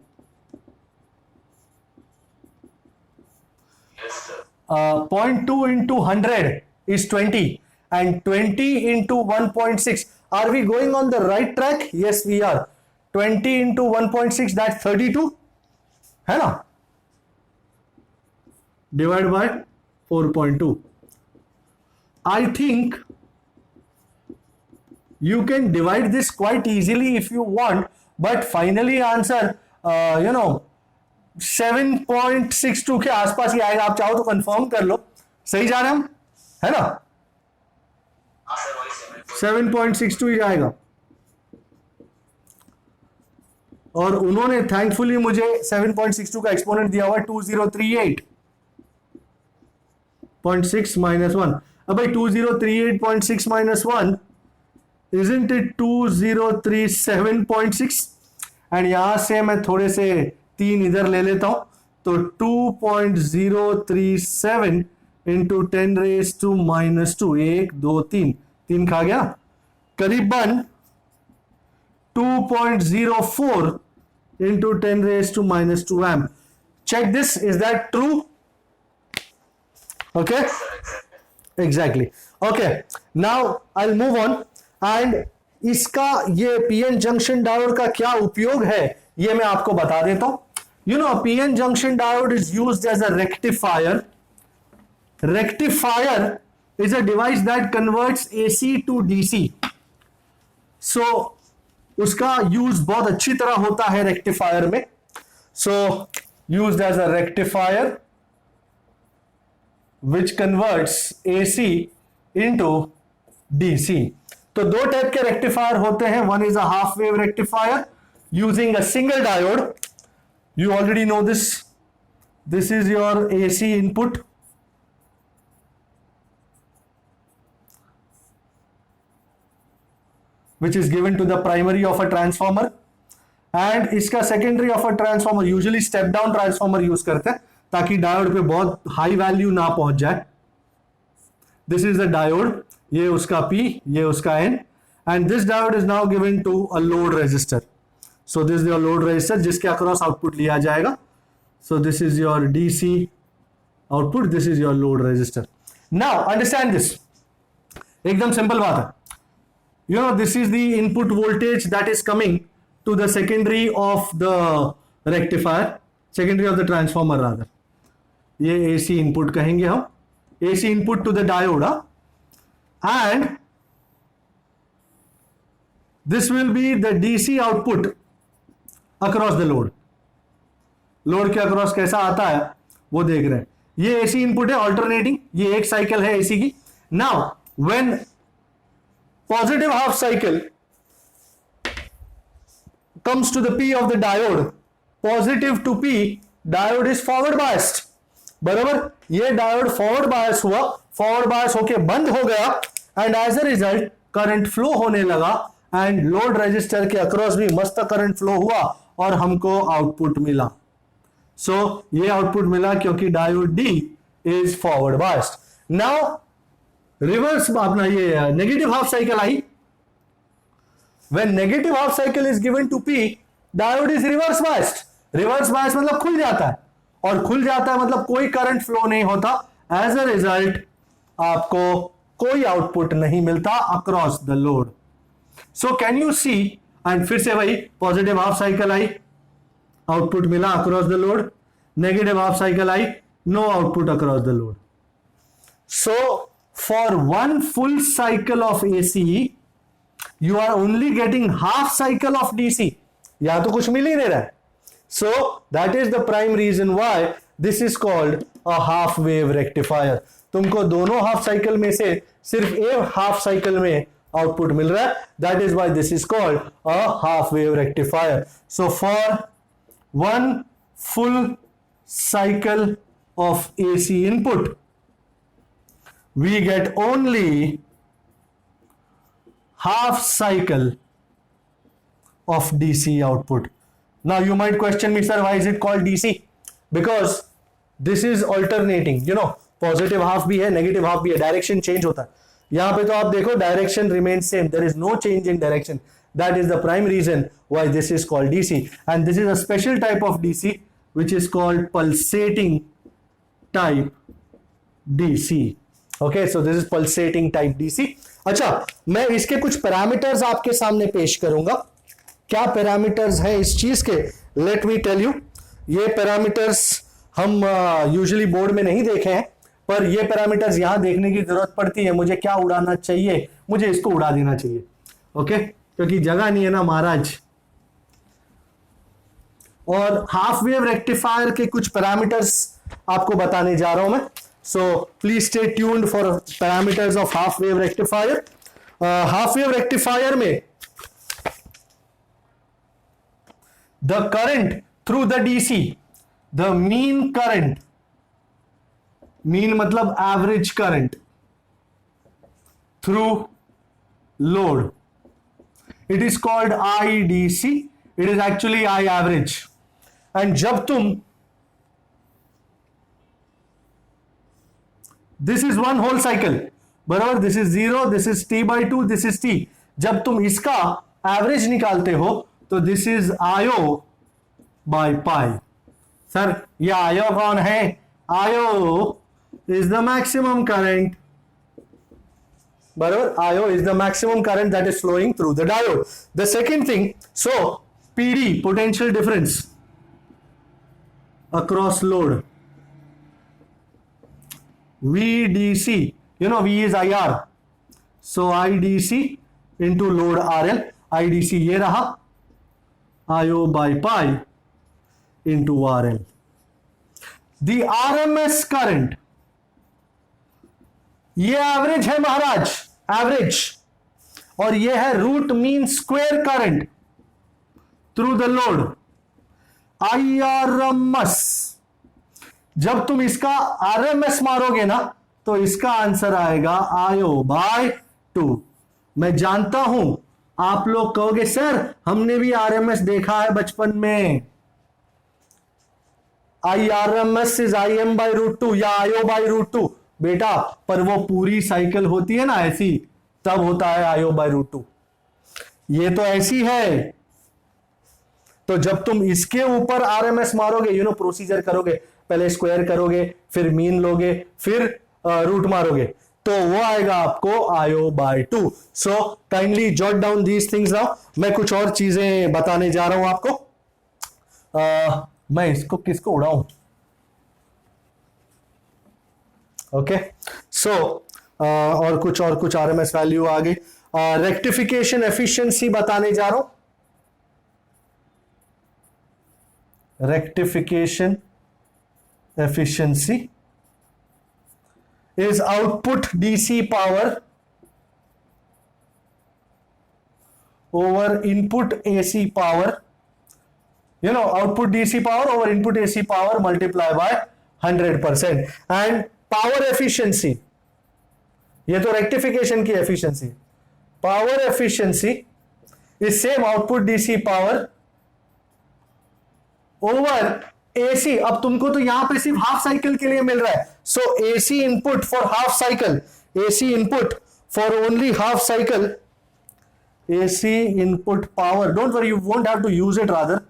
0.2 into 100 is 20 and 20 into 1.6. Are we going on the right track? Yes we are. 20 into 1.6 that's 32 है ना, divided by 4.2. I think you can divide this quite easily if you want, but finally answer 7.62 के आसपास ही आएगा. आप चाहो तो confirm कर लो. सही जा रहे हम, है ना? 7.62 ही आएगा. और उन्होंने थैंकफुली मुझे 7.62 का एक्सपोनेंट दिया हुआ 2038.6 माइनस 1. अब भाई 2038.6 माइनस 1, isn't it 2037.6? एंड यहां से मैं थोड़े से 3 इधर ले लेता हूं, तो 2.037 इंटू 10 रेज टू माइनस 2, 1 2 3 खा गया, करीबन 2.04 into 10 raised to minus 2 amp. Check this, is that true? Okay, exactly. Okay, now I'll move on. And इसका ये PN junction diode का क्या उपयोग है ये मैं आपको बता देता हूं. You know, PN junction diode is used as a rectifier. Rectifier is a device that converts AC to DC. So उसका यूज बहुत अच्छी तरह होता है रेक्टिफायर में. So used as a rectifier which converts AC into DC. तो 2 type के rectifier होते हैं. One is a half wave rectifier using a single diode. You already know this. This is your AC input. which is given to the primary of a transformer, and इसका secondary of a transformer, usually step down transformer use करते हैं ताकि diode पे बहुत high value ना पहुंच जाए. This is the diode, ये उसका P, ये उसका N, and this diode is now given to a load resistor. So this is your load resistor जिसके अक्रॉस आउटपुट लिया जाएगा. So this is your DC output, this is your load resistor. Now understand this, एकदम simple बात है. You know, this is the input voltage that is coming to the secondary of the rectifier, secondary of the transformer rather. ये AC input कहेंगे हम, AC input to the diode, and this will be the DC output across the load. Load के across कैसा आता है वो देख रहे हैं. ये AC इनपुट है ऑल्टरनेटिंग, ये एक साइकिल है AC की. Now when positive half cycle comes to the P of the diode, positive to P, diode is forward biased. बराबर, ये डायोड फॉरवर्ड बायस हुआ, फॉरवर्ड बायस होके बंद हो गया, and as a result current flow होने लगा, एंड लोड रजिस्टर के अक्रॉस भी मस्त करंट फ्लो हुआ और हमको आउटपुट मिला. सो ये आउटपुट मिला क्योंकि diode D is forward biased. Now reverse अपना ये नेगेटिव हाफ साइकिल आई. When negative half cycle is given to P, diode is reverse biased. Reverse bias मतलब खुल जाता है, और खुल जाता है मतलब कोई करंट फ्लो नहीं होता. एज अ रिजल्ट आपको कोई आउटपुट नहीं मिलता across the load. So can you see, and फिर से वही पॉजिटिव हाफ साइकिल आई, आउटपुट मिला across the load. Negative half cycle आई, no output across the load. So for one full cycle of AC, you are only getting half cycle of DC. या तो कुछ मिल ही नहीं रहा है. So that is the prime reason why this is called a half wave rectifier. तुमको दोनों half cycle में से सिर्फ एक हाफ साइकिल में आउटपुट मिल रहा है. That is why this is called a half wave rectifier. So for one full cycle of AC input, we get only half cycle of DC output. Now you might question me, sir, why is it called DC? Because this is alternating. You know, positive half भी है, negative half भी है, direction change होता है. यहाँ पे तो आप देखो direction remains same. There is no change in direction. That is the prime reason why this is called DC. And this is a special type of DC which is called pulsating type DC. Okay, so this is pulsating type DC. अच्छा, मैं इसके कुछ parameters आपके सामने पेश करूंगा. क्या parameters हैं इस चीज के, लेट मी टेल यू. ये पैरामीटर्स हम यूजुअली बोर्ड में नहीं देखे हैं, पर ये पैरामीटर्स यहां देखने की जरूरत पड़ती है. मुझे क्या उड़ाना चाहिए, मुझे इसको उड़ा देना चाहिए. ओके, क्योंकि जगह नहीं है ना महाराज। और हाफ वेव रेक्टिफायर के कुछ पैरामीटर्स आपको बताने जा रहा हूं मैं, so please stay tuned for parameters of half wave rectifier. Half wave rectifier में the current through the DC, the mean current, mean मतलब average current through load, it is called IDC, it is actually I average। and जब तुम, this is one whole cycle बराबर, this is 0, this is t by 2, this is t, जब तुम इसका average निकालते हो तो this is IO by pi। Sir ये IO कौन है? IO is the maximum current, बराबर, IO is the maximum current that is flowing through the diode। The second thing, so PD, potential difference across load, VDC, you know V is IR, so IDC into load RL, IDC ये रहा, IO by pi into RL। The RMS current, ये average है महाराज, average, और ये है root mean square current through the load, IRMS। जब तुम इसका RMS मारोगे ना तो इसका आंसर आएगा IO by 2। मैं जानता हूं आप लोग कहोगे सर हमने भी RMS देखा है बचपन में, IRMS is IM by root 2 या IO by root 2 बेटा, पर वो पूरी साइकिल होती है ना ऐसी, तब होता है IO by root 2। ये तो ऐसी है, तो जब तुम इसके ऊपर RMS मारोगे, यू नो प्रोसीजर करोगे, पहले स्क्वायर करोगे, फिर मीन लोगे, फिर रूट मारोगे, तो वो आएगा आपको IO by 2। So kindly jot down these things now. मैं कुछ और चीजें बताने जा रहा हूं आपको। मैं इसको किसको उड़ाऊं? ओके, सो और कुछ RMS वैल्यू आ गई। रेक्टिफिकेशन एफिशिएंसी बताने जा रहा हूं। Rectification efficiency is output DC power over input AC power, you know, output DC power over input AC power multiply by 100%। and power efficiency, ये तो रेक्टिफिकेशन की efficiency, power efficiency is same output DC power over AC. अब तुमको तो यहां पे सिर्फ half cycle के लिए मिल रहा है, so AC input for half cycle, AC input for only half cycle, AC input power, don't worry you won't have to use it, rather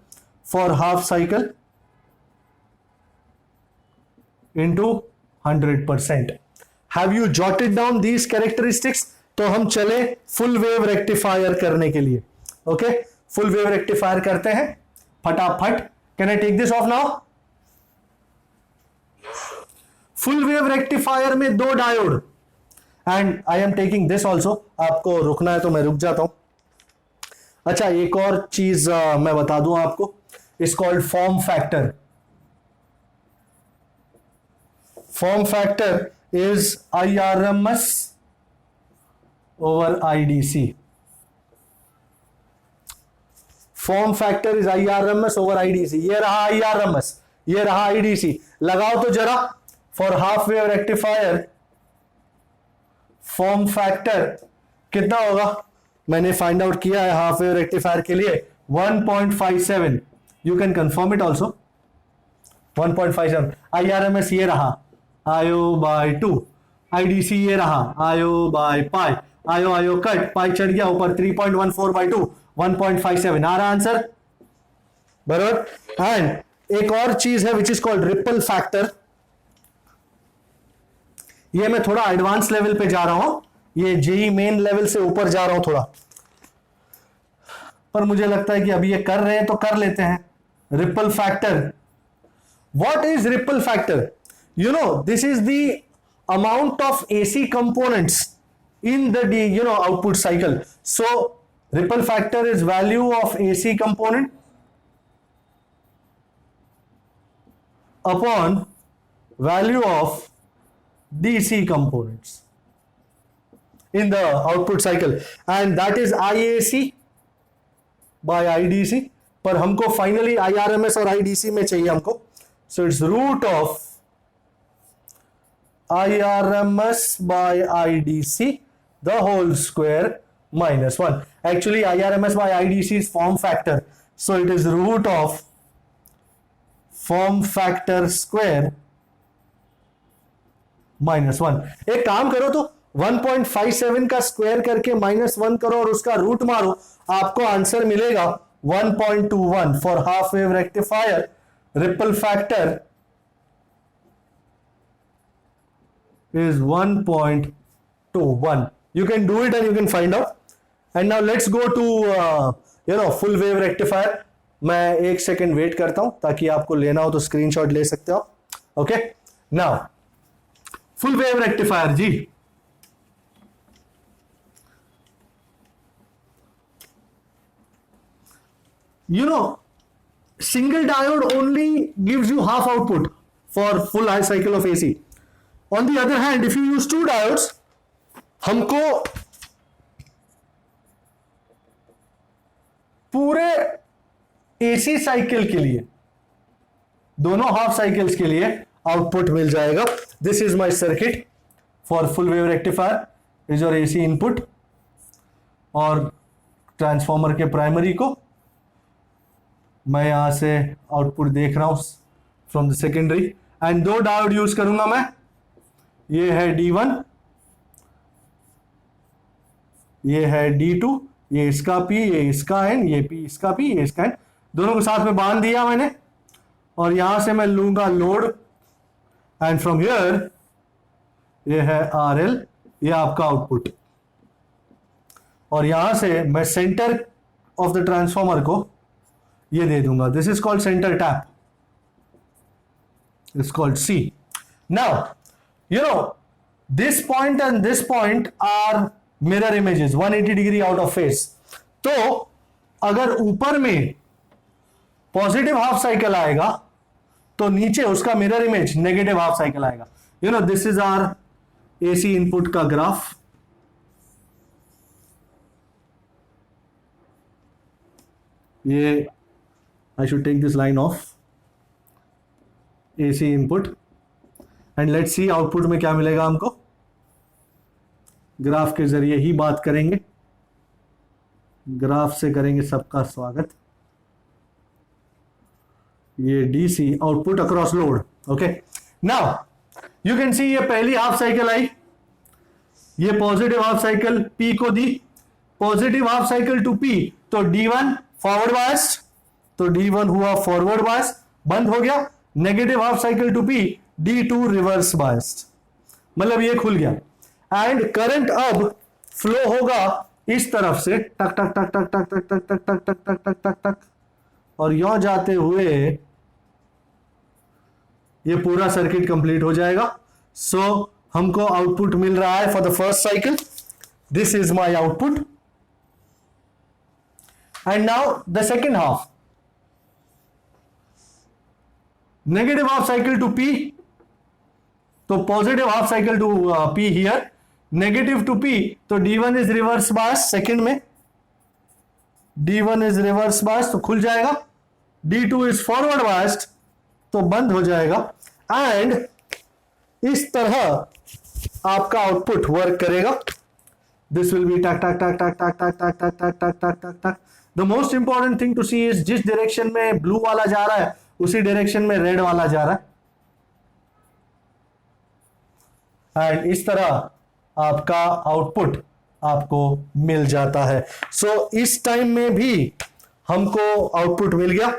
for half cycle into 100%। Have you jotted down these characteristics? तो हम चले full wave rectifier करने के लिए। Okay, full wave rectifier करते हैं फटाफट। Can I take this off now? Full wave rectifier में दो diode, and I am taking this also. आपको रुकना है तो मैं रुक जाता हूं। अच्छा, एक और चीज मैं बता दूं आपको, is called form factor. Form factor is IRMS over IDC। Form factor is IRMS over IDC। ये रहा IRMS, ये रहा IDC। लगाओ तो जरा, for half wave rectifier form factor कितना होगा? मैंने फाइंड आउट किया है हाफ वेव रेक्टिफायर के लिए 1.57। You can confirm it also, 1.57। IRMS ये रहा IO by 2, IDC ये रहा IO by pi, IO cut, pi चढ़ गया ऊपर, 3.14 by 2, 1.57 आ रहा आंसर, बराबर। एंड एक और चीज है विच इज कॉल्ड रिपल फैक्टर। ये मैं थोड़ा एडवांस लेवल पे जा रहा हूं, ये जेई मेन लेवल से ऊपर जा रहा हूं थोड़ा, पर मुझे लगता है कि अभी ये कर रहे हैं तो कर लेते हैं। Ripple factor, what is ripple factor? You know, this is the amount of AC components in the output cycle. So Ripple factor is value of AC component upon value of DC components in the output cycle, and that is IAC by IDC. पर हमको finally IRMS और IDC में चाहिए हमको, so it's root of IRMS by IDC the whole square minus 1. Actually IRMS by IDC is form factor, so it is root of form factor square minus 1. एक काम करो तो 1.57 का स्क्वायर करके -1 करो और उसका रूट मारो, आपको आंसर मिलेगा 1.21. For half wave rectifier ripple factor is 1.21. You can do it and you can find out. And now let's go to full wave rectifier. मैं एक सेकेंड वेट करता हूं ताकि आपको लेना हो तो स्क्रीनशॉट ले सकते हो. Okay, now full wave rectifier जी. Single diode only gives you half output for full high cycle of AC. On the other hand, if you use two diodes, हमको पूरे AC साइकिल के लिए, दोनों हाफ साइकिल्स के लिए output मिल जाएगा. This is my circuit for full wave rectifier. Is your AC input और transformer के प्राइमरी को मैं यहां से आउटपुट देख रहा हूं फ्रॉम द सेकेंडरी, एंड दो डायोड यूज करूंगा मैं. ये है D1, ये है D2, ये इसका P, ये इसका N, ये P इसका P, ये इसका N, दोनों को साथ में बांध दिया मैंने. और यहां से मैं लूंगा लोड, एंड फ्रॉम हियर ये है RL, ये आपका आउटपुट. और यहां से मैं सेंटर ऑफ द ट्रांसफॉर्मर को ये दे दूंगा. This is called centre tap, it's called C. Now this point and this point are mirror images 180 degree out of phase. तो अगर ऊपर में पॉजिटिव हाफ साइकिल आएगा तो नीचे उसका mirror image negative half cycle आएगा. This is our AC input का ग्राफ. ये I should take this line of AC input, and let's see output में क्या मिलेगा हमको. ग्राफ के जरिए ही बात करेंगे, ग्राफ से करेंगे सबका स्वागत. ये DC output across load. Okay, now you can see ये पहली हाफ साइकिल आई, ये पॉजिटिव हाफ साइकिल P को दी, positive half cycle to P, तो D1 फॉरवर्ड बायस्ड, तो D1 हुआ फॉरवर्ड बायस्ड, बंद हो गया. Negative half cycle to P, D2 reverse biased, मतलब ये खुल गया. एंड करंट अब फ्लो होगा इस तरफ से टक टक टक टक टक टक टक टक टक टक टक टक टक टक, और यहां जाते हुए ये पूरा सर्किट कंप्लीट हो जाएगा. सो हमको आउटपुट मिल रहा है for the first cycle. This is my output. And now the second half, negative half cycle to P, तो positive half cycle to P here, negative to P, तो D1 is reverse bias. Second में D1 is reverse बायस, तो खुल जाएगा. D2 is forward biased, तो बंद हो जाएगा. एंड इस तरह आपका आउटपुट वर्क करेगा. दिस विल बी टक टक टक टक टक टक टक टक टक टक टक टक टक. The most important thing to see is जिस डायरेक्शन में ब्लू वाला जा रहा है उसी डायरेक्शन में रेड वाला जा रहा है. एंड इस तरह आपका आउटपुट आपको मिल जाता है. सो इस टाइम में भी हमको आउटपुट मिल गया.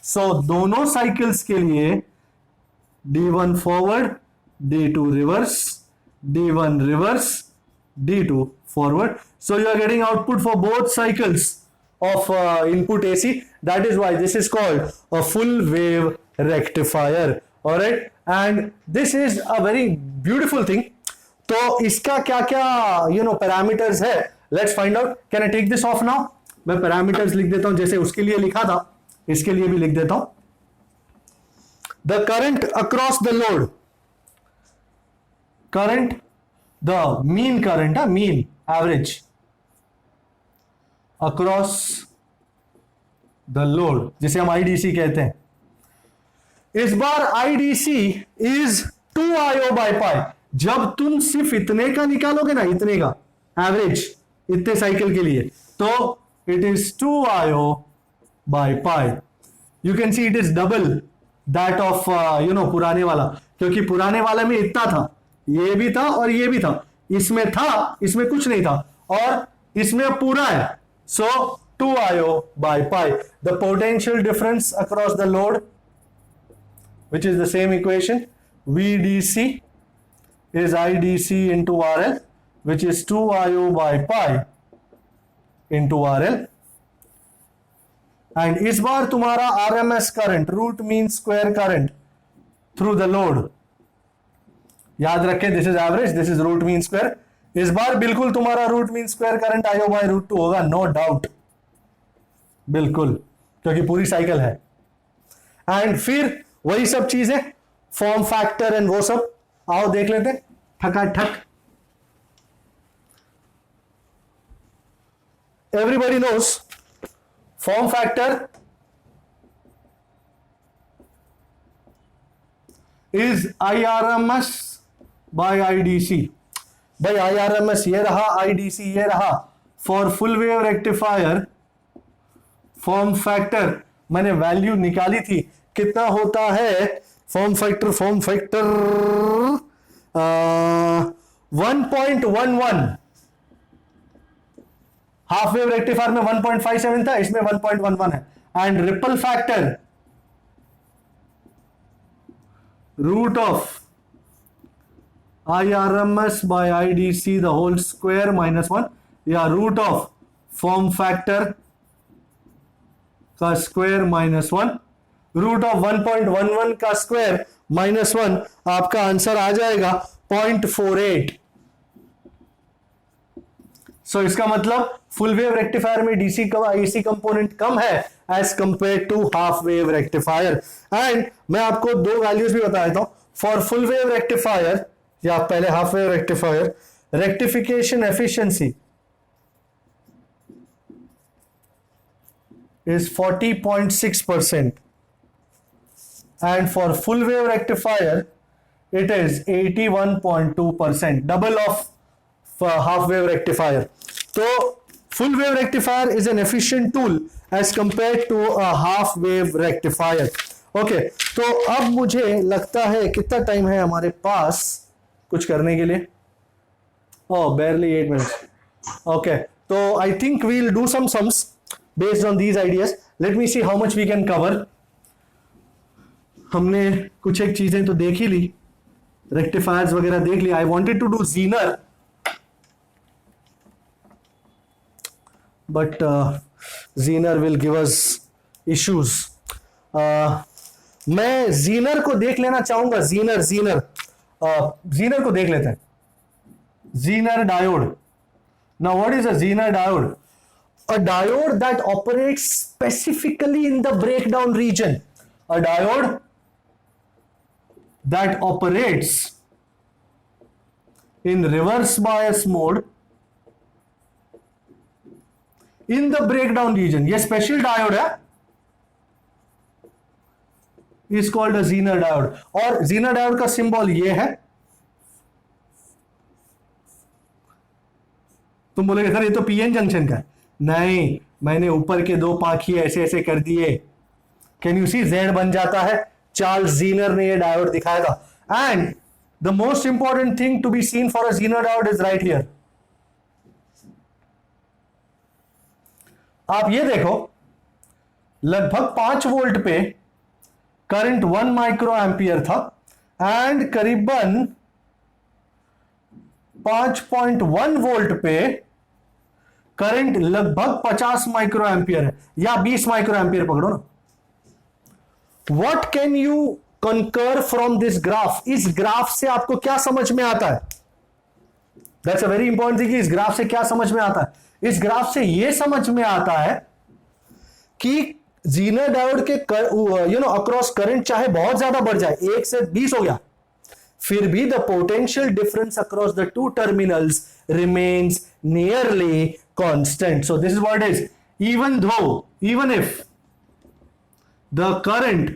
सो दोनों साइकिल्स के लिए D1 forward, D2 reverse, D1 reverse, D2 forward. So you are getting output for both cycles of input AC. That is why this is called a full wave rectifier. All right, and this is a very beautiful thing. तो इसका क्या क्या parameters है let's find out. Can I take this off now? मैं parameters लिख देता हूं जैसे उसके लिए लिखा था, इसके लिए भी लिख देता हूं. The current across the load, current, the mean current, mean average across the load, जिसे हम आईडीसी कहते हैं. इस बार IDC is 2IO by pi. जब तुम सिर्फ इतने का निकालोगे ना, इतने का एवरेज इतने साइकिल के लिए, तो it is 2IO by pi. You can see it is double that of पुराने वाला, क्योंकि पुराने वाले में इतना था, ये भी था और ये भी था. इसमें था, इसमें कुछ नहीं था, और इसमें पूरा है. सो 2IO by pi. The potential difference across the load, which is the same equation, VDC is IDC into RL, which is 2IO by pi into RL. And इस बार तुम्हारा RMS current, root mean square current through the load, याद रखें, this is average, this is root mean square. इस बार बिल्कुल तुम्हारा root mean square current IO by root 2 होगा, no doubt, बिल्कुल, क्योंकि पूरी साइकिल है. एंड फिर वही सब चीजें, फॉर्म फैक्टर एंड वो सब, आओ देख लेते हैं ठकाठक. Everybody knows form factor is IRMS by IDC. भाई IRMS ये रहा, IDC ये रहा. For full wave rectifier form factor मैंने वैल्यू निकाली थी, कितना होता है form factor? 1.11. Half wave rectifier में 1.57 था, इसमें 1.11 है. And ripple factor root of IRMS by IDC the whole square -1, या रूट ऑफ फॉर्म फैक्टर का स्क्वायर -1, रूट ऑफ 1.11 का स्क्वायर -1, आपका आंसर आ जाएगा 0.48. सो इसका मतलब फुल वेव रेक्टिफायर में डीसी का आईसी कंपोनेंट कम है as compared to half wave rectifier. And मैं आपको दो वैल्यूज भी बता देता हूं. फॉर फुल वेव रेक्टिफायर या पहले half wave rectifier, rectification efficiency is 40.6%, and for full wave rectifier it is 81.2%, double of half wave rectifier. So full wave rectifier is an efficient tool as compared to a half wave rectifier. Okay, तो अब मुझे लगता है कितना time है हमारे पास कुछ करने के लिए? barely 8 minutes. Okay, so I think we'll do some sums based on these ideas. Let me see how much we can cover. हमने कुछ एक चीजें तो देख ही ली, रेक्टिफायर्स वगैरह देख ली. I wanted to do Zener, but Zener will give us issues. मैं Zener को देख लेना चाहूंगा. Zener को देख लेते हैं. Zener diode. Now what is a Zener diode? A diode that operates specifically in the breakdown region. A diode that operates in reverse bias mode in the breakdown region. ये special diode है, is called a Zener diode. और Zener diode का symbol ये है. तुम बोलोगे sir ये तो पीएन जंक्शन का है. नहीं, मैंने ऊपर के दो पाखी ऐसे ऐसे कर दिए. कैन यू सी, Z बन जाता है. चार्ल्स जीनर ने ये डायोड दिखाया था. And the most important thing to be seen for a Zener diode is right here. आप ये देखो, लगभग 5 वोल्ट पे करंट 1 माइक्रो एम्पियर था एंड करीबन 5.1 वोल्ट पे करंट लगभग 50 माइक्रो एम्पियर है, या 20 माइक्रो एम्पियर पकड़ो ना. व्हाट कैन यू कंकर फ्रॉम दिस ग्राफ? इस ग्राफ से आपको क्या समझ में आता है? That's a very important thing. इस ग्राफ से क्या समझ में आता है? इस ग्राफ से यह समझ में आता है कि जीनर डायोड के अक्रॉस करंट चाहे बहुत ज्यादा बढ़ जाए, 1 से 20 हो गया, फिर भी the potential difference across the two terminals remains nearly constant. So this is what is, even if the current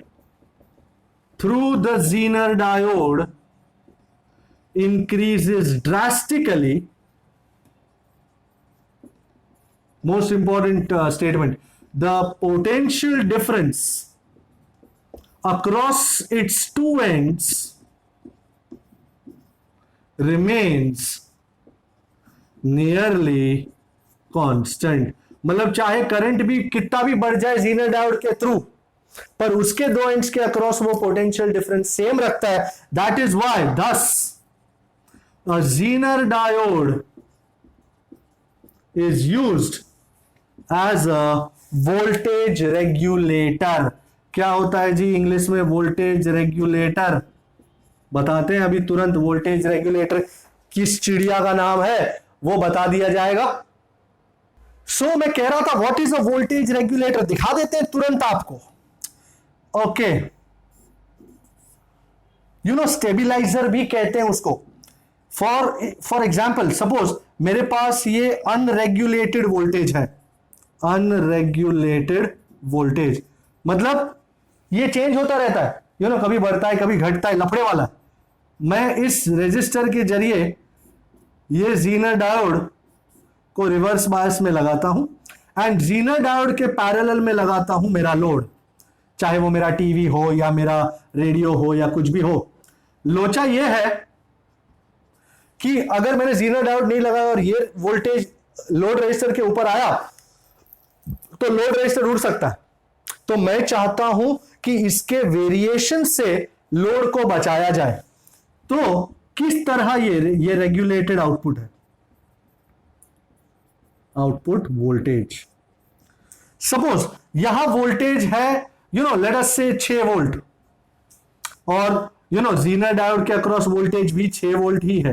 through the Zener diode increases drastically, most important statement, the potential difference across its two ends remains nearly constant। मतलब चाहे current भी कितना भी बढ़ जाए Zener diode के through, पर उसके दो एंड्स के अक्रॉस वो पोटेंशियल डिफरेंस सेम रखता है। That is why this a Zener diode is used as a voltage regulator. क्या होता है जी इंग्लिश में वोल्टेज रेगुलेटर? बताते हैं अभी तुरंत। वोल्टेज रेगुलेटर किस चिड़िया का नाम है वो बता दिया जाएगा। सो मैं कह रहा था what is a voltage regulator, दिखा देते हैं तुरंत आपको। ओके, स्टेबिलाईजर भी कहते हैं उसको। फॉर एग्जाम्पल, सपोज मेरे पास ये अनरेगुलेटेड वोल्टेज है। अनरेगुलेटेड वोल्टेज मतलब ये चेंज होता रहता है, कभी बढ़ता है कभी घटता है, लफड़े वाला। मैं इस रेजिस्टर के जरिए ये जीनर डायोड को रिवर्स बायस में लगाता हूं एंड जीनर डायोड के पैरेलल में लगाता हूं मेरा लोड, चाहे वो मेरा टीवी हो या मेरा रेडियो हो या कुछ भी हो। लोचा ये है कि अगर मैंने जीनर डायोड नहीं लगाया और ये वोल्टेज लोड रजिस्टर के ऊपर आया तो लोड रजिस्टर उड़ सकता है। तो मैं चाहता हूं कि इसके वेरिएशन से लोड को बचाया जाए। तो किस तरह ये रेगुलेटेड आउटपुट है, आउटपुट वोल्टेज। सपोज यहां वोल्टेज है लेट अस से 6 वोल्ट और जीनर डायोड के अक्रॉस वोल्टेज भी 6 वोल्ट ही है,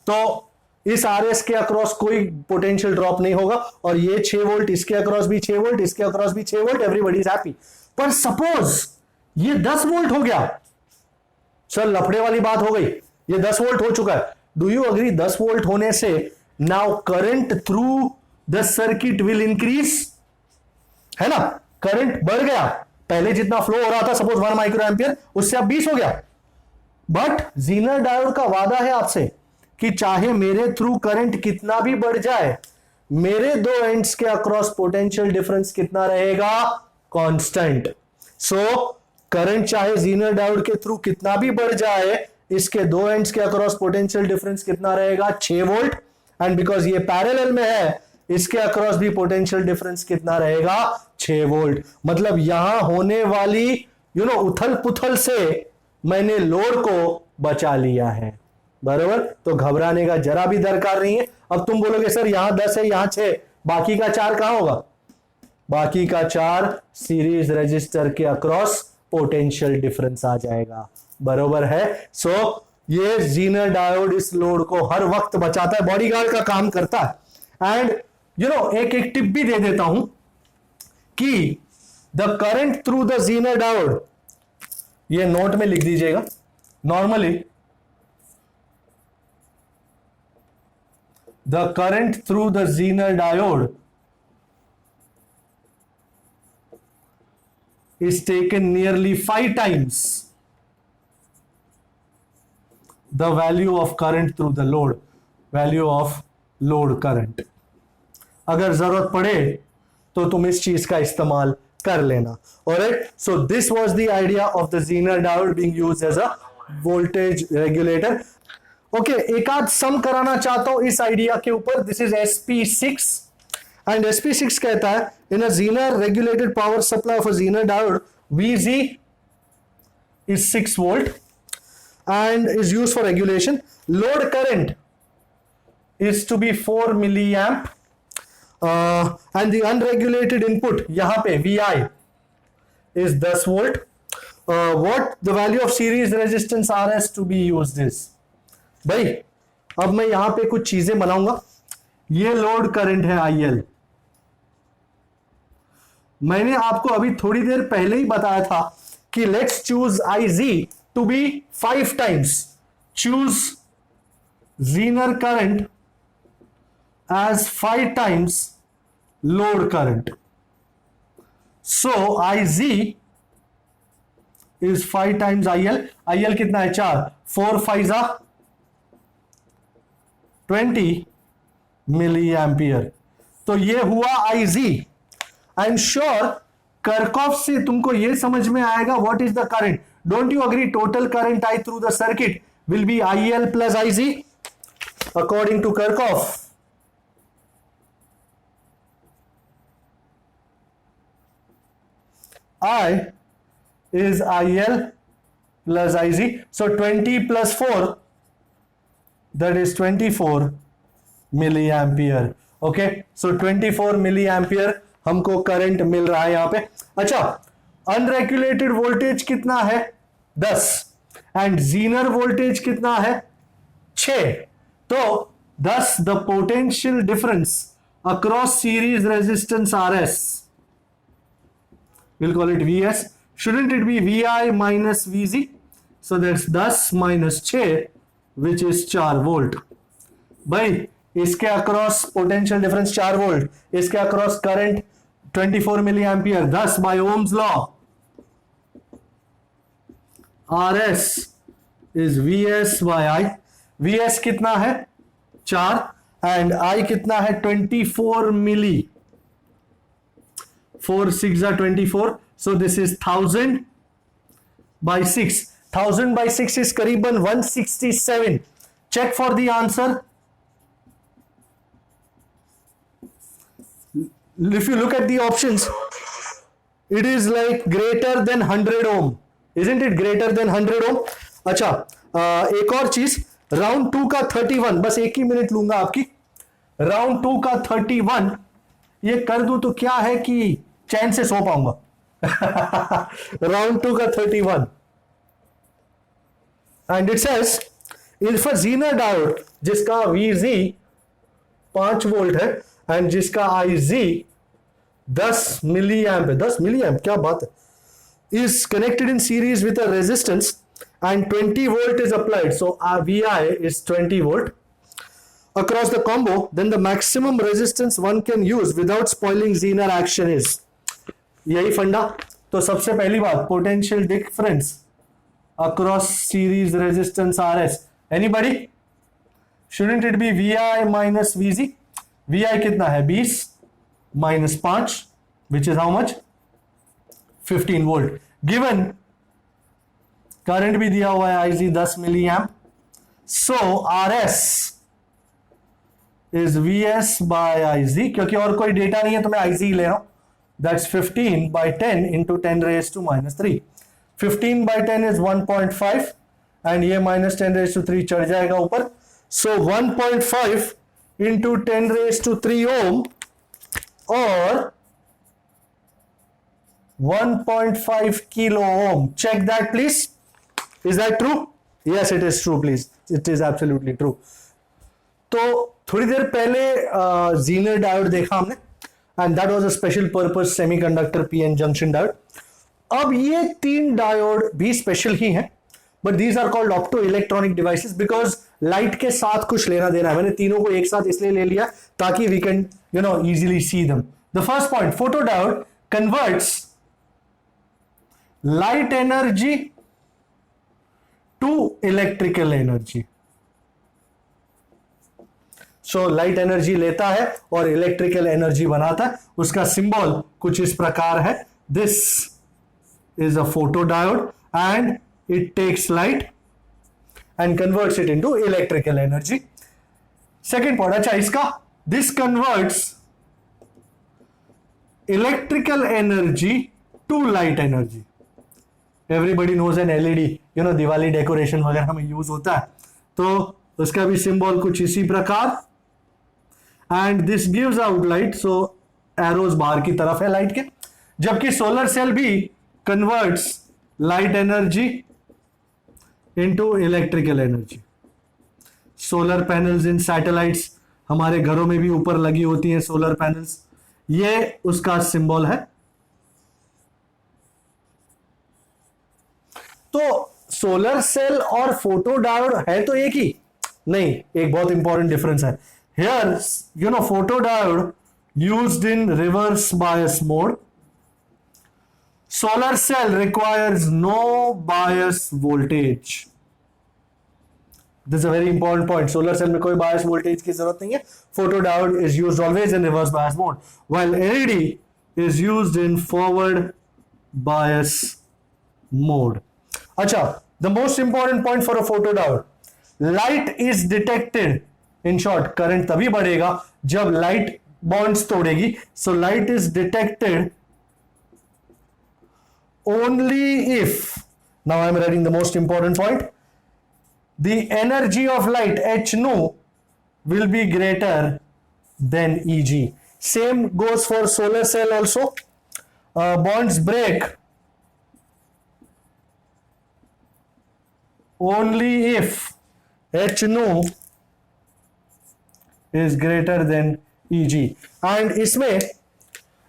तो इस आरएस के अक्रॉस कोई पोटेंशियल ड्रॉप नहीं होगा और ये 6 वोल्ट, इसके अक्रॉस भी 6 वोल्ट, इसके अक्रॉस भी 6 वोल्ट, एवरीबॉडी इज हैप्पी। पर सपोज ये 10 वोल्ट हो गया, चल लफड़े वाली बात हो गई, ये 10 वोल्ट हो चुका है। डू यू अग्री 10 वोल्ट होने से now current through the circuit will increase, है ना? करंट बढ़ गया, पहले जितना फ्लो हो रहा था सपोज 1 माइक्रो एम्पियर, उससे अब 20 हो गया। बट जीनर डायोड का वादा है आपसे कि चाहे मेरे थ्रू करंट कितना भी बढ़ जाए, मेरे दो एंड्स के अक्रॉस पोटेंशियल डिफरेंस कितना रहेगा? कांस्टेंट। सो करंट चाहे जीनर डायोड के थ्रू कितना भी बढ़ जाए, इसके दो एंड्स के अक्रॉस पोटेंशियल डिफरेंस कितना रहेगा? 6 वोल्ट। एंड बिकॉज ये पैरेलल में है, इसके अक्रॉस भी पोटेंशियल डिफरेंस कितना रहेगा? 6 वोल्ट। मतलब यहां होने वाली उथल पुथल से मैंने लोड को बचा लिया है, बराबर। तो घबराने का जरा भी दरकार नहीं है। अब तुम बोलोगे सर यहां 10 है यहां 6, बाकी का 4 कहां होगा? बाकी का 4 सीरीज रजिस्टर के अक्रॉस पोटेंशियल डिफरेंस आ जाएगा, बरोबर है। सो ये जीनर डायोड इस लोड को हर वक्त बचाता है, बॉडीगार्ड का काम करता है। एंड एक टिप भी दे देता हूं कि the current through the Zener diode, ये नोट में लिख दीजिएगा, normally the current through the Zener diode is taken nearly 5 times the value of current through the load, value of load current। अगर जरूरत पड़े तो तुम इस चीज का इस्तेमाल कर लेना। Alright, so this was the idea of the Zener diode being used as a voltage regulator। Okay, एक आध सम कराना चाहता हूं इस आइडिया के ऊपर। This is SP6 and SP6 कहता है in a zener regulated power supply of a Zener diode VG is 6 volt and is used for regulation. Load current is to be 4 milliamp and the unregulated input यहां पे VI is 10 volt. What the value of series resistance RS to be used is, भाई अब मैं यहां पे कुछ चीजें बनाऊंगा। ये लोड करंट है IL। मैंने आपको अभी थोड़ी देर पहले ही बताया था कि let's choose IZ to be 5 times, choose Zener current as 5 times load current. So IZ is 5 times IL. IL कितना है? 4, 4 5 20 मिली एम्पियर। तो ये हुआ IZ। आई एम श्योर कर्कॉफ से तुमको ये समझ में आएगा what is the current. Don't you agree total current I through the circuit will be IL plus IZ according to Kirchhoff? I is IL plus IZ. So 20 plus 4, that is 24 milliampere. Okay, so 24 milliampere हमको current मिल रहा है यहां पे। अच्छा, unregulated voltage कितना है? 10 and Zener voltage कितना है? 6। तो thus the potential difference across series resistance RS, we'll call it VS, shouldn't it be VI minus VZ? So that's 10 minus 6 which is 4 volt। भाई इसके अक्रॉस पोटेंशियल डिफरेंस 4 वोल्ट, इसके across current 24 milli ampere. 10 by Ohm's law RS is VS by I। VS कितना है? 4 and I कितना है? 24 मिली। 4 6 24, so this is 1000 by 6। 1000 by 6 is करीबन 167। check for the answer। if you look at the options, it is like greater than 100 ohm, isn't it? greater than 100 ohm। अच्छा, एक और चीज, round 2 का 31, बस एक ही मिनट लूंगा आपकी। राउंड 2 का 31 ये कर दूं तो क्या है कि चैन से सो पाऊंगा। राउंड 2 का 31 and it says if a Zener diode जिसका VZ 5 वोल्ट है एंड जिसका IZ 10 मिली एम्प है, 10 मिली एम्प, क्या बात है, is connected in series with a resistance and 20 volt is applied, so our VI is 20 volt across the combo, then the maximum resistance one can use without spoiling Zener action is। यही फंडा। तो सबसे पहली बात, potential difference across series resistance RS। Anybody? shouldn't it be VI minus VZ? VI कितना है? 20 minus 5 which is how much? 15 volt. Given current भी दिया हुआ है IZ 10 milli amp, so RS is VS by IZ। क्योंकि और कोई data नहीं है तो मैं IZ ही ले रहा हूं। That's 15 by 10 into 10 raised to minus 3। 15 by 10 is 1.5 and ये minus 10 raised to 3 चढ़ जाएगा ऊपर, सो 1.5 into 10 raised to 3 ohm or 1.5 kilo ohm। check that please, is that true? yes it is true, please, it is absolutely true। तो थोड़ी देर पहले Zener diode देखा हमने and that was a special purpose semiconductor PN junction diode. अब ये 3 diode भी special ही हैं, but these are called opto electronic devices because light के साथ कुछ लेना देना है। मैंने तीनों को एक साथ इसलिए ले लिया ताकि we can easily see them. The first point, photo diode converts light energy to electrical energy. So light energy लेता है और इलेक्ट्रिकल एनर्जी बनाता है। उसका सिंबल कुछ इस प्रकार है, this is a photo diode and it takes light and converts it into electrical energy. Second point, अच्छा इसका, this converts electrical energy to light energy. Everybody knows an LED, Diwali decoration वगैरह में यूज होता है, तो उसका भी सिंबल कुछ इसी प्रकार and this gives out light, so arrows बाहर की तरफ है लाइट के। जबकि सोलर सेल भी converts light energy into electrical energy. Solar panels in satellites, हमारे घरों में भी ऊपर लगी होती हैं सोलर पैनल्स, ये उसका सिंबल है। तो सोलर सेल और फोटो डायोड है तो एक ही नहीं, एक बहुत इंपॉर्टेंट डिफरेंस है। Here you know photo diode used in reverse bias mode, solar cell requires no bias voltage. This is a very important point. Solar cell में कोई bias voltage की जरूरत नहीं है. Photodiode is used always in reverse bias mode, while LED is used in forward bias mode. अच्छा, the most important point for a photodiode, light is detected. In short, current तभी बढ़ेगा जब light bonds तोड़ेगी. So light is detected only if, now I am writing the most important point, the energy of light h nu will be greater than Eg. Same goes for solar cell also. Bonds break only if h nu is greater than Eg. And isme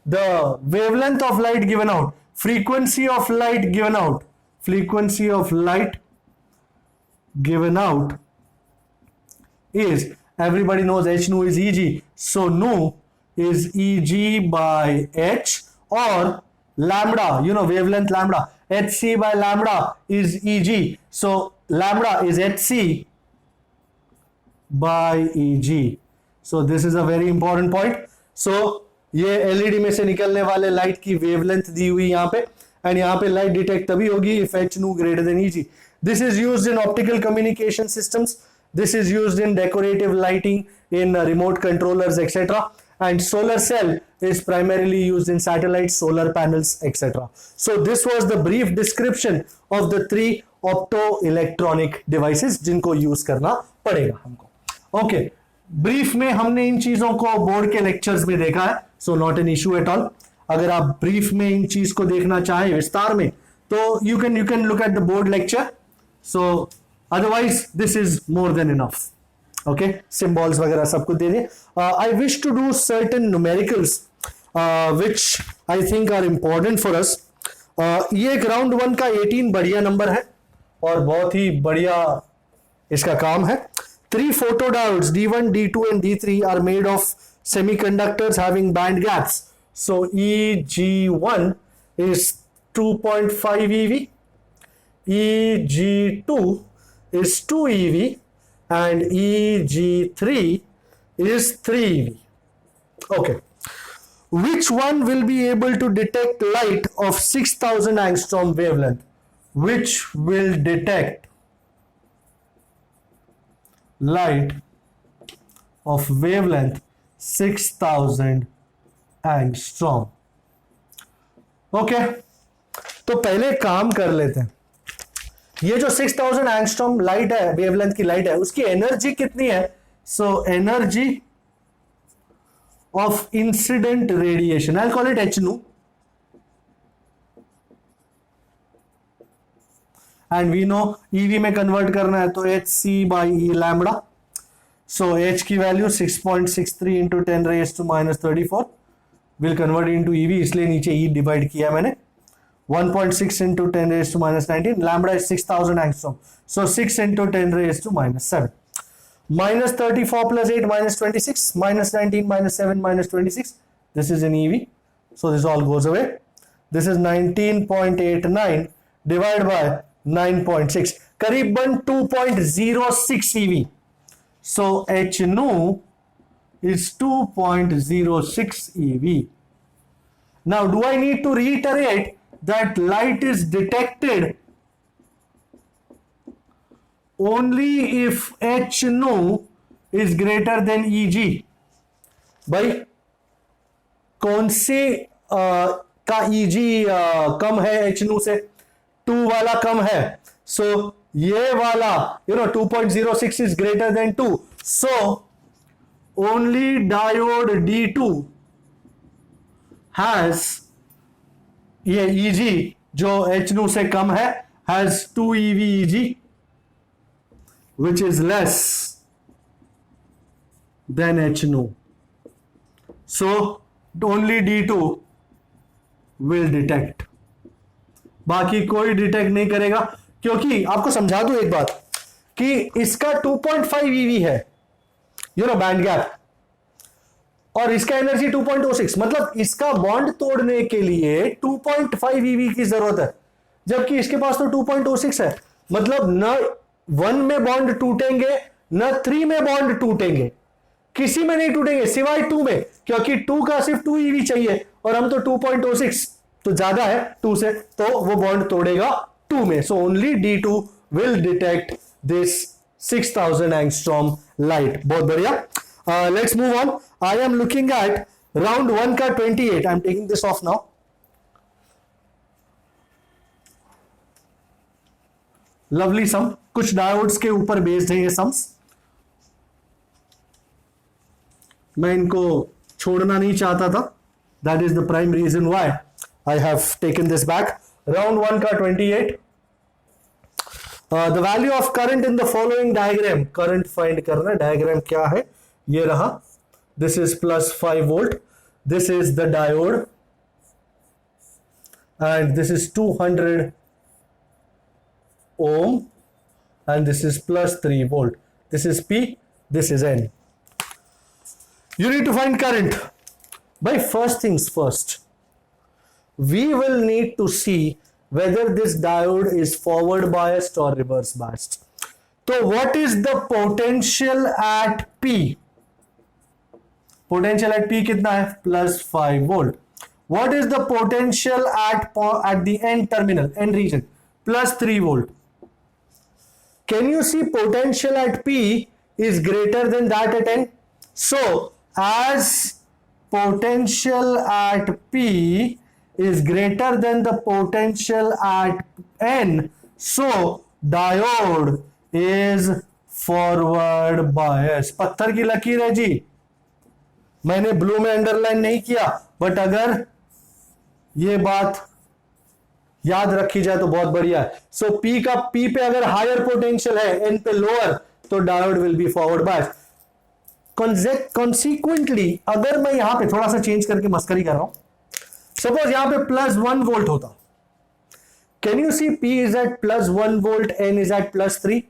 the wavelength of light given out, frequency of light given out, frequency of light given out is, everybody knows h nu is Eg, so nu is Eg by h, or lambda, you know wavelength lambda, hc by lambda is Eg, so lambda is hc by Eg. So this is a very important point. So ये LED में से निकलने वाले light की wavelength दी हुई यहाँ पे, and यहाँ पे लाइट डिटेक्ट तभी होगी इफ एच नू greater than easy. This is used in optical communication systems, this is used in decorative lighting, in remote controllers etcetera, and solar cell is primarily used in satellites, solar panels, etc. So this was the brief description of the three optoelectronic devices जिनको use करना पड़ेगा हमको. Okay, brief में हमने इन चीजों को board के lectures में देखा है, so not an issue at all. अगर आप ब्रीफ में इन चीज को देखना चाहें विस्तार में तो you can look at the board lecture. So otherwise this is more than enough. Okay, symbols वगैरह सब कुछ दे दिए. I wish to do certain numericals which I think are important for us. ये एक राउंड 1 का 18 बढ़िया नंबर है और बहुत ही बढ़िया इसका काम है. 3 photodiodes D1, D2 and D3 are made of semiconductors having band gaps. So EG1 is 2.5 eV, EG2 is 2 eV and EG3 is 3 eV. Okay. Which one will be able to detect light of 6000 angstrom wavelength? Which will detect light of wavelength 6000 angstrom? Okay, तो पहले काम कर लेते हैं. ये जो 6000 angstrom light है, wavelength की लाइट है, उसकी एनर्जी कितनी है? So energy of incident radiation, I call it h nu, and we know eV में कन्वर्ट करना है तो h c by e lambda. So h की value 6.63 into 10 raise to -34 will convert into eV, इसलिए नीचे ई divide किया मैंने. 1.6 into 10 raised to -19, lambda is 6000 angstrom, so 6 into 10 raised to -7. -34 plus 8 -26, -19 -7 -26, this is in EV, so this all goes away. This is 19.89 divided by 9.6, करीबन 2.06 EV. So H nu is 2.06 EV. Now do I need to reiterate that light is detected only if H nu is greater than Eg? भाई कौन से का Eg कम है H nu से? 2 वाला कम है, so ये वाला 2.06 is greater than 2, so only diode D2 has ये Eg जो H nu से कम है has 2 eV Eg which is less then H no. So only D2 will detect, बाकी कोई डिटेक्ट नहीं करेगा। क्योंकि आपको समझा दूं एक बात कि इसका 2.5 EV है, बैंड गैप, और इसका एनर्जी 2.06, मतलब इसका बॉन्ड तोड़ने के लिए 2.5 EV की जरूरत है, जबकि इसके पास तो 2.06 है। मतलब न 1 में बॉन्ड टूटेंगे न 3 में बॉन्ड टूटेंगे, किसी में नहीं टूटेंगे सिवाय 2 में, क्योंकि 2 का सिर्फ 2 EV चाहिए और हम तो 2.06 तो ज्यादा है 2 से, तो वो बॉन्ड तोड़ेगा 2 में। So only D2 will detect this 6000 angstrom light. बहुत बढ़िया। Let's move on. I am looking at round 1 का 28। I am taking this off now. Lovely sum, कुछ डायोड्स के ऊपर बेस्ड है ये सम्स। मैं इनको छोड़ना नहीं चाहता था, that is the prime reason why I have taken this back. Round 1 का 28। The value of current in the following diagram, current find करना। डायग्राम क्या है, ये रहा। This is +5 volt, this is the diode and this is 200 ohm and this is +3 volt. This is P, this is N. You need to find current. By first things first, we will need to see whether this diode is forward biased or reverse biased. So what is the potential at P? Potential at P कितना है? +5 volt. What is the potential at the N terminal, N region? +3 volt. Can you see potential at P is greater than that at N? So as potential at P is greater than the potential at N, so diode is forward bias. पत्थर की लकीर है जी, मैंने blue में underline नहीं किया, but अगर ये बात याद रखी जाए तो बहुत बढ़िया है। सो P पे अगर हायर पोटेंशियल है, N पे लोअर, तो diode will be forward bias. Consequently अगर मैं यहां पे थोड़ा सा चेंज करके मस्करी कर रहा हूं, सपोज यहां पे +1 वोल्ट होता, can you see P is at +1 volt, N is at +3।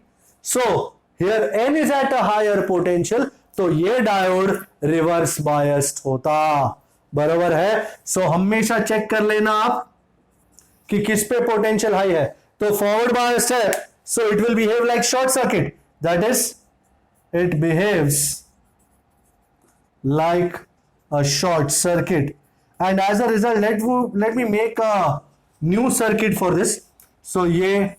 So here N is at a higher potential, तो ये डायोड रिवर्स बायस्ड होता। बराबर है। सो हमेशा चेक कर लेना आप कि किस पे पोटेंशियल हाई है, तो फॉरवर्ड बायस्ड है, so it will behave like short circuit, that is it behaves like a short circuit, and as a result let me make a new circuit for this. So ये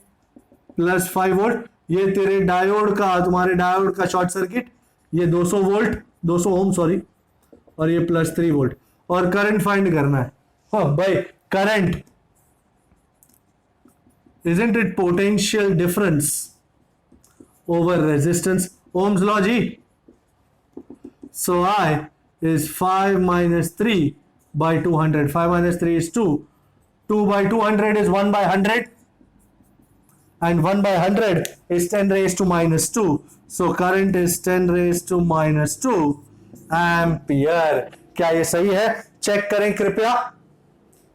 +5 volt, ये तेरे diode का, तुम्हारे diode का short circuit, ये 200 volt, 200 ओम sorry, और ये +3 volt, और करंट फाइंड करना है। हाँ भाई, current, isn't it potential difference over resistance? Ohm's law ji. So I is 5 minus 3 by 200. 5 minus 3 is 2. 2 by 200 is 1 by 100. And 1 by 100 is 10 raised to minus 2. So current is 10 raised to minus 2 ampere. क्या ये सही है? Check करें कृपया।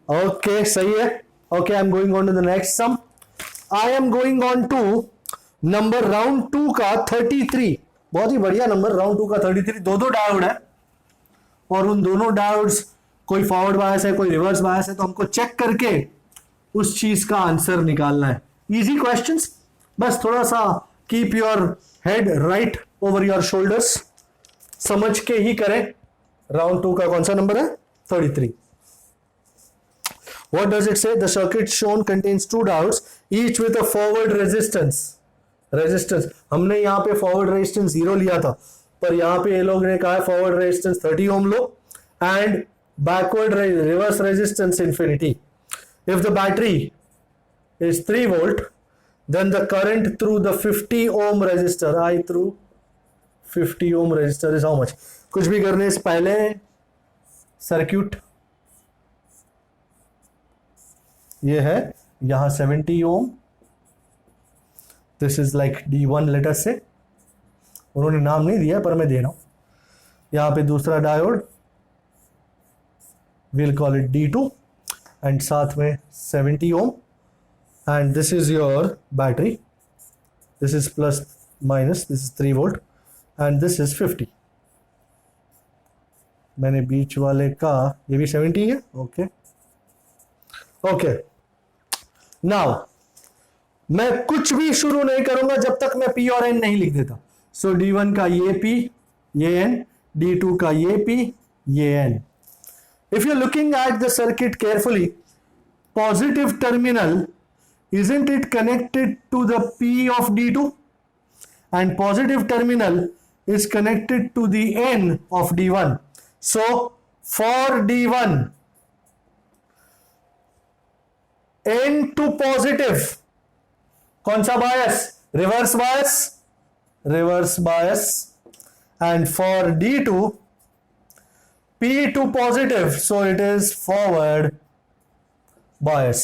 Okay, सही है। Okay, I'm going on to the next sum. I am going on to number round 2 का 33। बहुत ही बढ़िया नंबर, राउंड 2 का 33। दो डायोड है और उन दोनों डायोड्स, कोई फॉरवर्ड बायस है कोई रिवर्स बायस है, तो हमको चेक करके उस चीज का आंसर निकालना है। इजी क्वेश्चंस, बस थोड़ा सा keep your head right over your shoulders, समझ के ही करें। राउंड 2 का कौन सा नंबर है? 33। What does it say? The circuit shown contains 2 diodes, each with a forward resistance. हमने यहाँ पे forward resistance 0 लिया था, पर यहाँ पे ये लोग ने कहा है forward resistance 30 ohm low and backward reverse resistance infinity. If the battery is 3 volt, then the current through the 50 ohm resistor, I through 50 ohm resistor is how much? कुछ भी करने से पहले सर्क्यूट ये है, यहां 70 ohm, this is like D1 letter से, उन्होंने नाम नहीं दिया पर मैं दे रहा हूं। यहां पे दूसरा diode, we'll call it D2, and साथ में 70 ohm, and this is your battery. This is plus minus, this is 3 volt, and this is 50. मैंने बीच वाले का, ये भी 70 है. Okay okay. नाउ मैं कुछ भी शुरू नहीं करूंगा जब तक मैं P और N नहीं लिख देता. सो D1 का ये P, ये N, D2 का ये P, ये N. If you're looking at the circuit carefully, positive terminal, isn't it connected to the P of D2? And positive terminal is connected to the N of D1. So for D1, N to positive, कौन सा bias? Reverse bias. Reverse bias. And for D2, P to positive, so it is forward bias.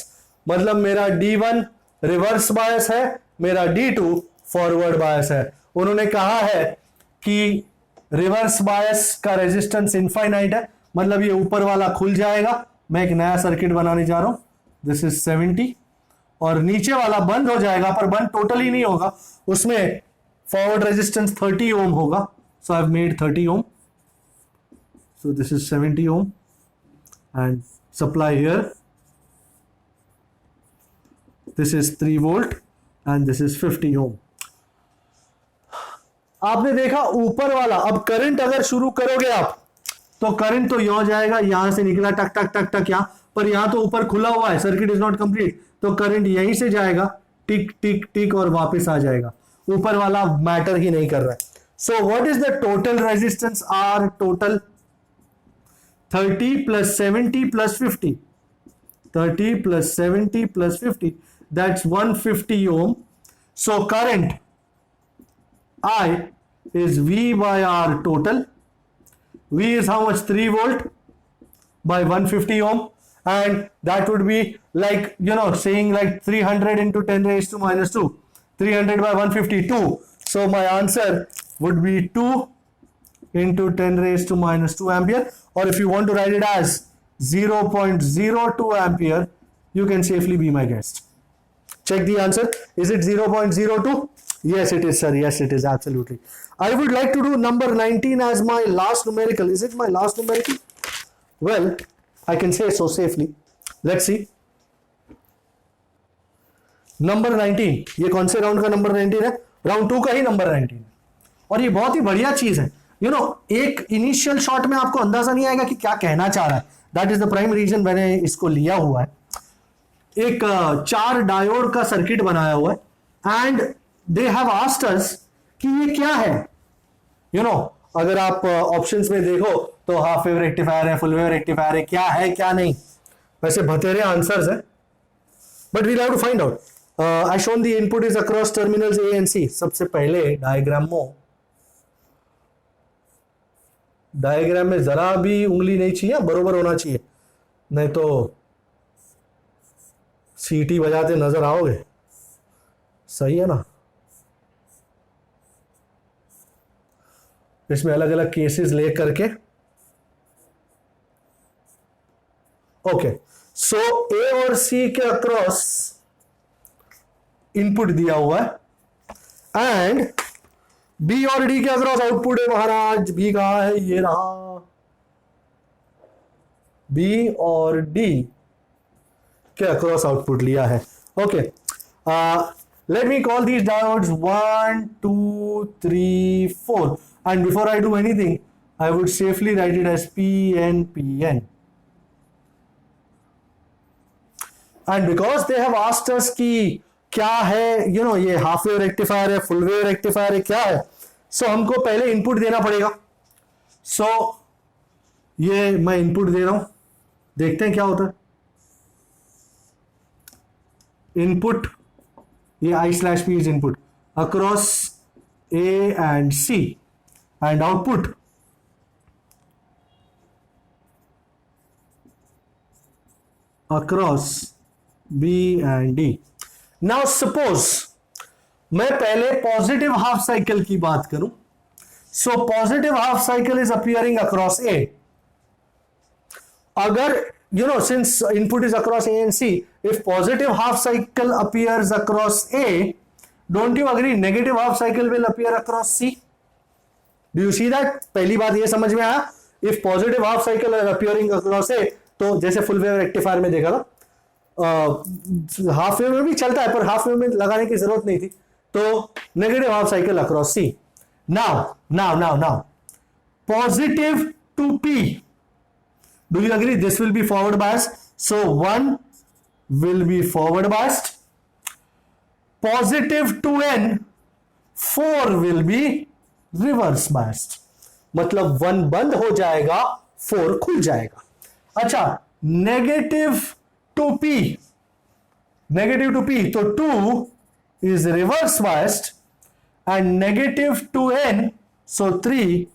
मतलब मेरा D1 reverse bias है, मेरा D2 forward bias है. उन्होंने कहा है कि रिवर्स बायस का रेजिस्टेंस इनफाइनाइट है, मतलब ये ऊपर वाला खुल जाएगा. मैं एक नया सर्किट बनाने जा रहा हूं. दिस इज 70 और नीचे वाला बंद हो जाएगा, पर बंद टोटली नहीं होगा, उसमें फॉरवर्ड रेजिस्टेंस 30 ओम होगा. So I have made 30 ohm. So this is 70 ohm and supply here. This is 3 volt and this is 50 ohm. आपने देखा ऊपर वाला, अब करंट अगर शुरू करोगे आप तो करंट तो यहां जाएगा, यहां से निकला टक टक टक टक यहां, पर यहां तो ऊपर खुला हुआ है, सर्किट इज नॉट कंप्लीट, तो करंट यहीं से जाएगा टिक टिक टिक और वापस आ जाएगा. ऊपर वाला मैटर ही नहीं कर रहा है. So what is the total resistance R? Total 30 plus 70 plus 50. 30 plus 70 plus 50. That's 150 ohm. So current I is V by R total. V is how much? 3 volt by 150 ohm. And that would be like, saying like 300 into 10 raised to minus 2. 300 by 152. So my answer would be 2 into 10 raised to minus 2 ampere, or if you want to write it as 0.02 ampere, you can safely be my guest. Check the answer. Is it 0.02? Yes it is, sir. Yes it is, absolutely. I would like to do number 19 as my last numerical. Is it my last numerical? Well, I can say so safely. Let's see. Number 19, ये कौन से round का number 19 है? Round 2 का ही number 19 है. और ये बहुत ही बढ़िया चीज है. एक इनिशियल शॉट में आपको अंदाजा नहीं आएगा कि क्या कहना चाह रहा है. That is the prime reason मैंने इसको लिया हुआ है. एक 4 डायोड का सर्किट बनाया हुआ है and they have asked us कि ये क्या है. अगर आप ऑप्शंस में देखो तो हाफ वेव रेक्टिफायर है, फुल वेव रेक्टिफायर है, क्या है क्या नहीं. वैसे बतेरे आंसर्स है, but we'll have to find out. I shown the input is across terminals A and C. सबसे पहले डायग्राम में जरा भी उंगली नहीं चाहिए, बरोबर होना चाहिए, नहीं तो सीटी बजाते नजर आओगे. सही है ना. इसमें अलग अलग केसेस ले करके. ओके, सो ए और सी के अक्रॉस इनपुट दिया हुआ है एंड बी और डी के अक्रॉस आउटपुट है. महाराज बी कहां है? ये रहा. बी और डी के अक्रॉस आउटपुट लिया है. Okay, let me call these diodes 1 2 3 4 and before I do anything I would safely write it as PN. And because they have asked us कि क्या है, ये हाफ वेव रेक्टिफायर है, full wave rectifier है, क्या है, सो हमको पहले इनपुट देना पड़ेगा. सो ये मैं इनपुट दे रहा हूं, देखते हैं क्या होता है. इनपुट, ये I/P is input across A and C and output across B and D. Now suppose मैं पहले पॉजिटिव हाफ साइकिल की बात करूं So positive half cycle is appearing across A. Agar, since input is across A and C, if positive half cycle appears across A, don't you agree negative half cycle will appear across C? Do you see that? पहली बात ये समझ में आया? If positive half cycle are appearing across A, तो जैसे full wave rectifier में देखा था, हाफ वेव में भी चलता है पर हाफ वेव में लगाने की जरूरत नहीं थी, तो negative half cycle across C. Now positive to P, do you agree this will be forward biased? So 1 will be forward biased. Positive to N, 4 will be reverse biased. मतलब 1 बंद हो जाएगा, 4 खुल जाएगा. अच्छा, नेगेटिव टू पी, तो 2 is reverse biased and negative to n, so 3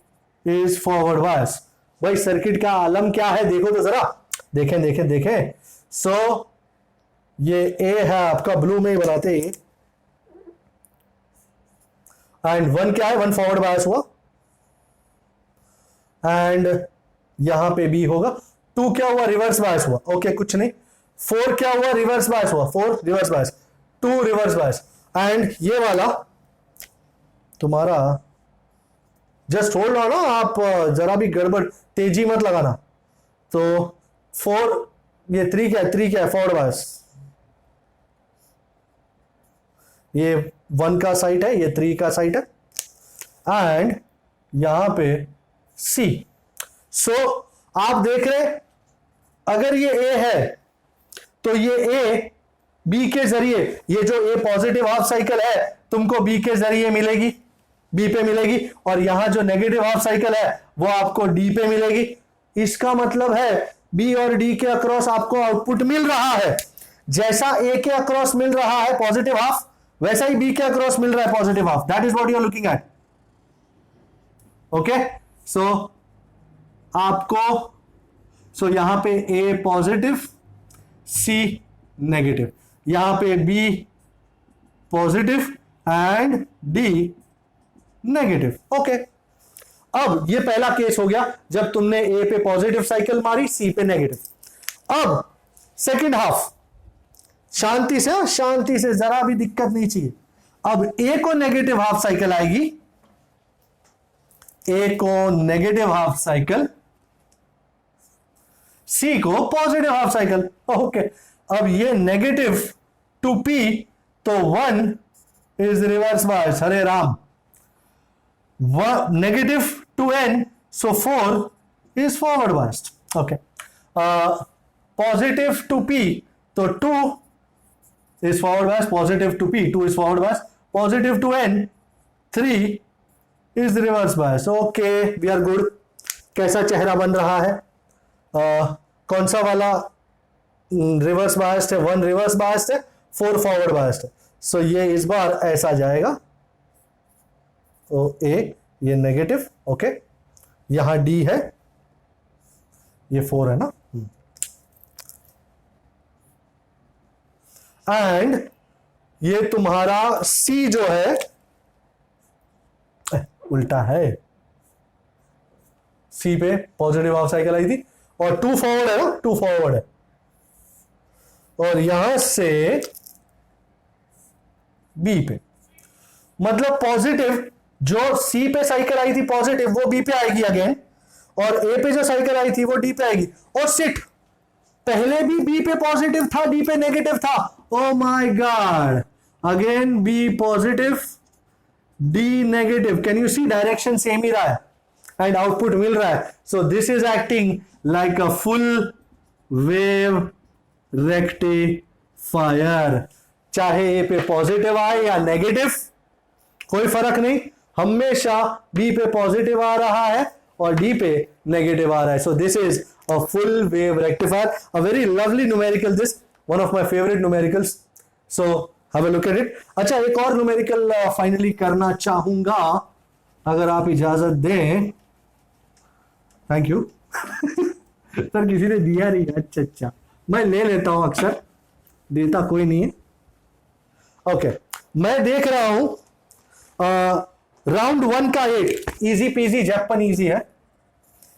is forward biased. भाई circuit का आलम क्या है देखो तो जरा, देखें. सो ये A है आपका, ब्लू में ही बनाते हैं, एंड 1 क्या है, 1 फॉरवर्ड बायस हुआ, एंड यहां पे B होगा. 2 क्या हुआ, रिवर्स बायस हुआ. ओके, कुछ नहीं. 4 क्या हुआ, रिवर्स बायस हुआ. 4 reverse bias, 2 reverse bias, and ये वाला तुम्हारा, जस्ट होल्ड ऑन, आप जरा भी गड़बड़ तेजी मत लगाना. तो 4, ये 3 क्या है, फॉरवर्ड बायस. ये 1 का साइट है, ये 3 का साइट है, एंड यहां पे C. सो आप देख रहे, अगर ये A है तो ये A B के जरिए, ये जो A पॉजिटिव हाफ साइकिल है तुमको B के जरिए मिलेगी, B पे मिलेगी, और यहां जो नेगेटिव हाफ साइकिल है वो आपको D पे मिलेगी. इसका मतलब है B और D के अक्रॉस आपको आउटपुट मिल रहा है. जैसा A के अक्रॉस मिल रहा है पॉजिटिव हाफ, वैसा ही B के अक्रॉस मिल रहा है positive half. That is what you are looking at. Okay, so यहां पे A पॉजिटिव, C नेगेटिव, यहां पे B positive and D negative. Okay, अब ये पहला केस हो गया जब तुमने A पे पॉजिटिव साइकिल मारी, C पे नेगेटिव. अब सेकंड हाफ, शांति से, जरा भी दिक्कत नहीं चाहिए. अब A को नेगेटिव हाफ साइकिल आएगी, A को नेगेटिव हाफ साइकिल, C को पॉजिटिव हाफ साइकिल. ओके, अब ये नेगेटिव टू P, तो 1 is reverse bias. Hare Ram. Negative to N, so 4 is forward biased. Okay, positive to P, तो 2 is forward bias. Positive to P, 2 is forward bias. Positive to N, 3 is reverse bias. Okay, we are good. कैसा चेहरा बन रहा है? कौन सा वाला reverse biased है? 1 रिवर्स बायस्ड है, 4 फॉरवर्ड बायस्ड है. सो ये इस बार ऐसा जाएगा. तो A ये नेगेटिव. ओके, यहां D है, ये 4 है ना, एंड ये तुम्हारा C जो है, उल्टा है, C पे पॉजिटिव हाफ साइकिल आई थी, और 2 फॉरवर्ड है ना, 2 फॉरवर्ड है, और यहां से B पे. मतलब पॉजिटिव जो C पे साइकिल आई थी पॉजिटिव, वो B पे आएगी अगेन, और A पे जो साइकिल आई थी वो D पे आएगी. और सिट, पहले भी B पे पॉजिटिव था, D पे नेगेटिव था. Oh my god, again B positive, D negative. Can you see, direction same ही रहा है एंड आउटपुट मिल रहा है. So this is acting like a full wave rectifier. चाहे A पे पॉजिटिव आए या नेगेटिव, कोई फर्क नहीं, हमेशा B पे पॉजिटिव आ रहा है और D पे नेगेटिव आ रहा है. So this is a full wave rectifier. A very lovely numerical, this one of my favourite numericals. So have a look at it. अच्छा, एक और न्यूमेरिकल फाइनली करना चाहूंगा, अगर आप इजाजत दें. Thank you. सर किसी ने दिया नहीं. अच्छा, मैं ले लेता हूं, अक्सर देता कोई नहीं है. ओके, मैं देख रहा हूं राउंड 1 का 8 इजी पीजी जैपन इजी है।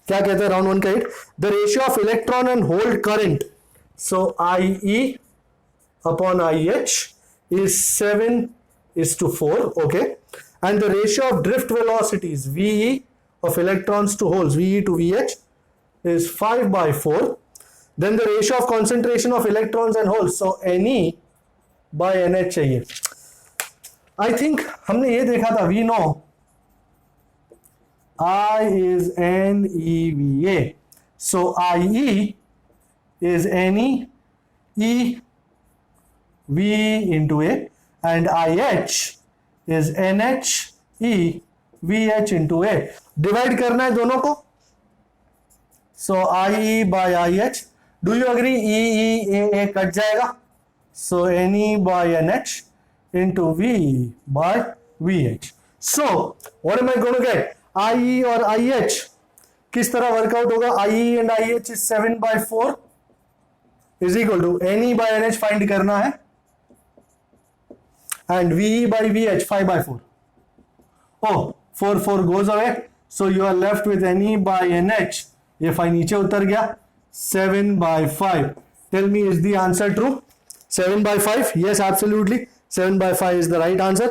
क्या कहते हैं राउंड 1 का 8? The ratio of electron and hold current, so IE upon IH is 7:4, okay, and the ratio of drift velocities VE of electrons to holes, VE to VH, is 5/4. Then the ratio of concentration of electrons and holes, so NE by NH चाहिए। I think हमने ये देखा था, we know I is NeVA, so IE is NE E V into A, and IH is NH E VH into A। Divide करना है दोनों को, so IE by IH, do you agree? E cut जाएगा, so NE by NH into V by VH। so what am I going to get? IE और IH किस तरह workout होगा? IE and IH is 7/4 is equal to NE by NH find करना है, and VE by VH 5/4. Oh, 4 goes away, so you are left with NE by NH, ये 5 नीचे उतर गया, 7/5। Tell me, is the answer true? 7/5? Yes, absolutely, 7/5 is the right answer।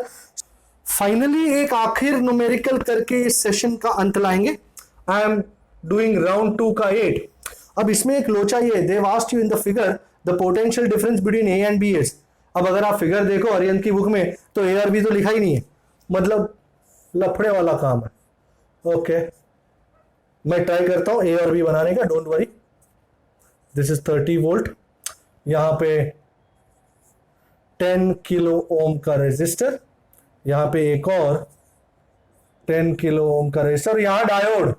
Finally एक आखिर numerical करके इस सेशन का अंत लाएंगे। आई एम डूइंग राउंड 2 का 8। अब इसमें एक लोचा ये, they've asked you in the figure the potential difference between A and B is. अब अगर आप फिगर देखो अरियन की बुक में तो A और B तो लिखा ही नहीं है, मतलब लफड़े वाला काम है। ओके, मैं ट्राई करता हूं A और B बनाने का, don't worry. This is 30 volt, यहां पे 10 किलो ओम का रेजिस्टर, यहां पे एक और 10 किलो ओम का रेजिस्टर, यहां डायोड।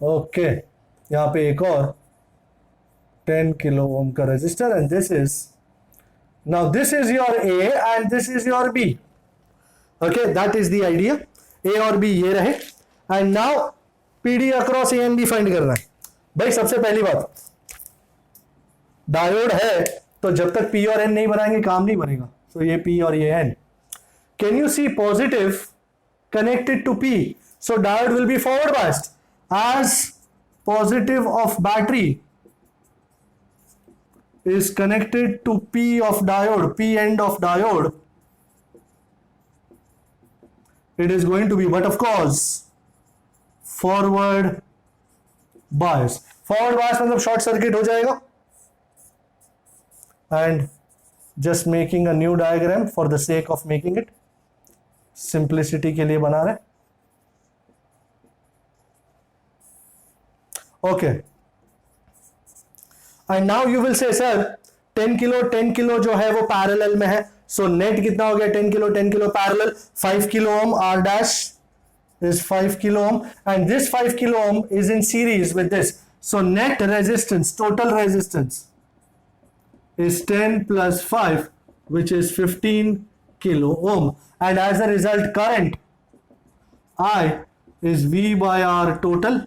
ओके, यहां पे एक और 10 किलो ओम का resistor, and this is, now this is your A and this is your B, okay, that is the idea। A और B ये रहे, and now PD across A and B find करना है। भाई सबसे पहली बात, डायोड है तो जब तक P और N नहीं बनाएंगे काम नहीं बनेगा, so ये P और ये N। Can you see positive connected to P, so diode will be forward biased, as positive of battery is connected to P of diode, P end of diode, it is going to be, but of course forward bias। forward bias मतलब short circuit हो जाएगा। and just making a new diagram for the sake of making it, simplicity के लिए बना रहे। okay, and now you will say sir 10 kilo जो है वो पैरेलल में है, so नेट कितना हो गया? 10 kilo parallel, 5 kilo ohm, R dash is 5 kilo ohm, and this 5 kilo ohm is in series with this, so net resistance, total resistance is 10 plus 5, which is 15 kilo ohm, and as a result current I is V by R total।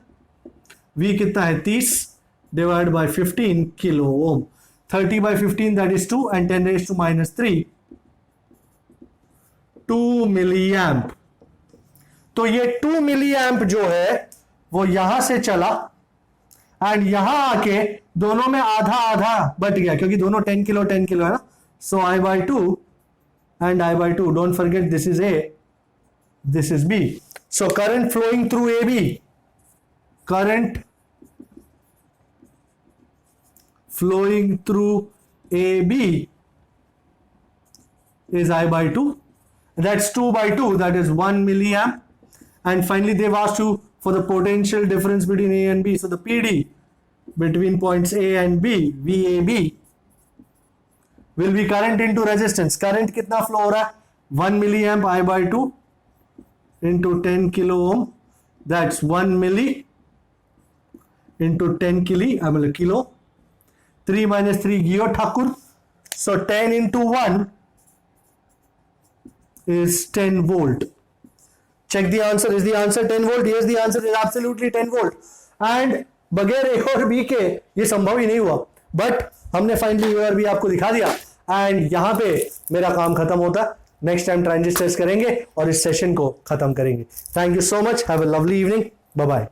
V कितना है? 30 divided by 15 kilo ohm, 30 by 15 that is 2, and 10 raised to minus 3, 2 milliamp। तो ये 2 milliamp जो है वो यहां से चला एंड यहां आके दोनों में आधा आधा बट गया, क्योंकि दोनों 10 किलो है ना, so I by 2 and I by 2, don't forget this is A, this is B, so current flowing through AB, current flowing through AB is I by 2, that's 2 by 2, that is 1 milliamp। and finally they've asked you for the potential difference between A and B, so the PD between points A and B, VAB, will be current into resistance। current कितना flow हो रहा है? 1 milliamp I by 2 into 10 kilo ohm, that's 1 milli into 10 kilo, 3 minus 3 Gio Thakur, so 10 into 1 is 10 volt। check the answer, is the answer 10 volt? yes, the answer is absolutely 10 volt, and बगैर A और B के ये संभव ही नहीं हुआ, but हमने finally A और B आपको दिखा दिया, एंड यहां पे मेरा काम खत्म होता है। नेक्स्ट टाइम ट्रांजिस्टर्स करेंगे और इस सेशन को खत्म करेंगे। Thank you so much, have a lovely evening, bye bye.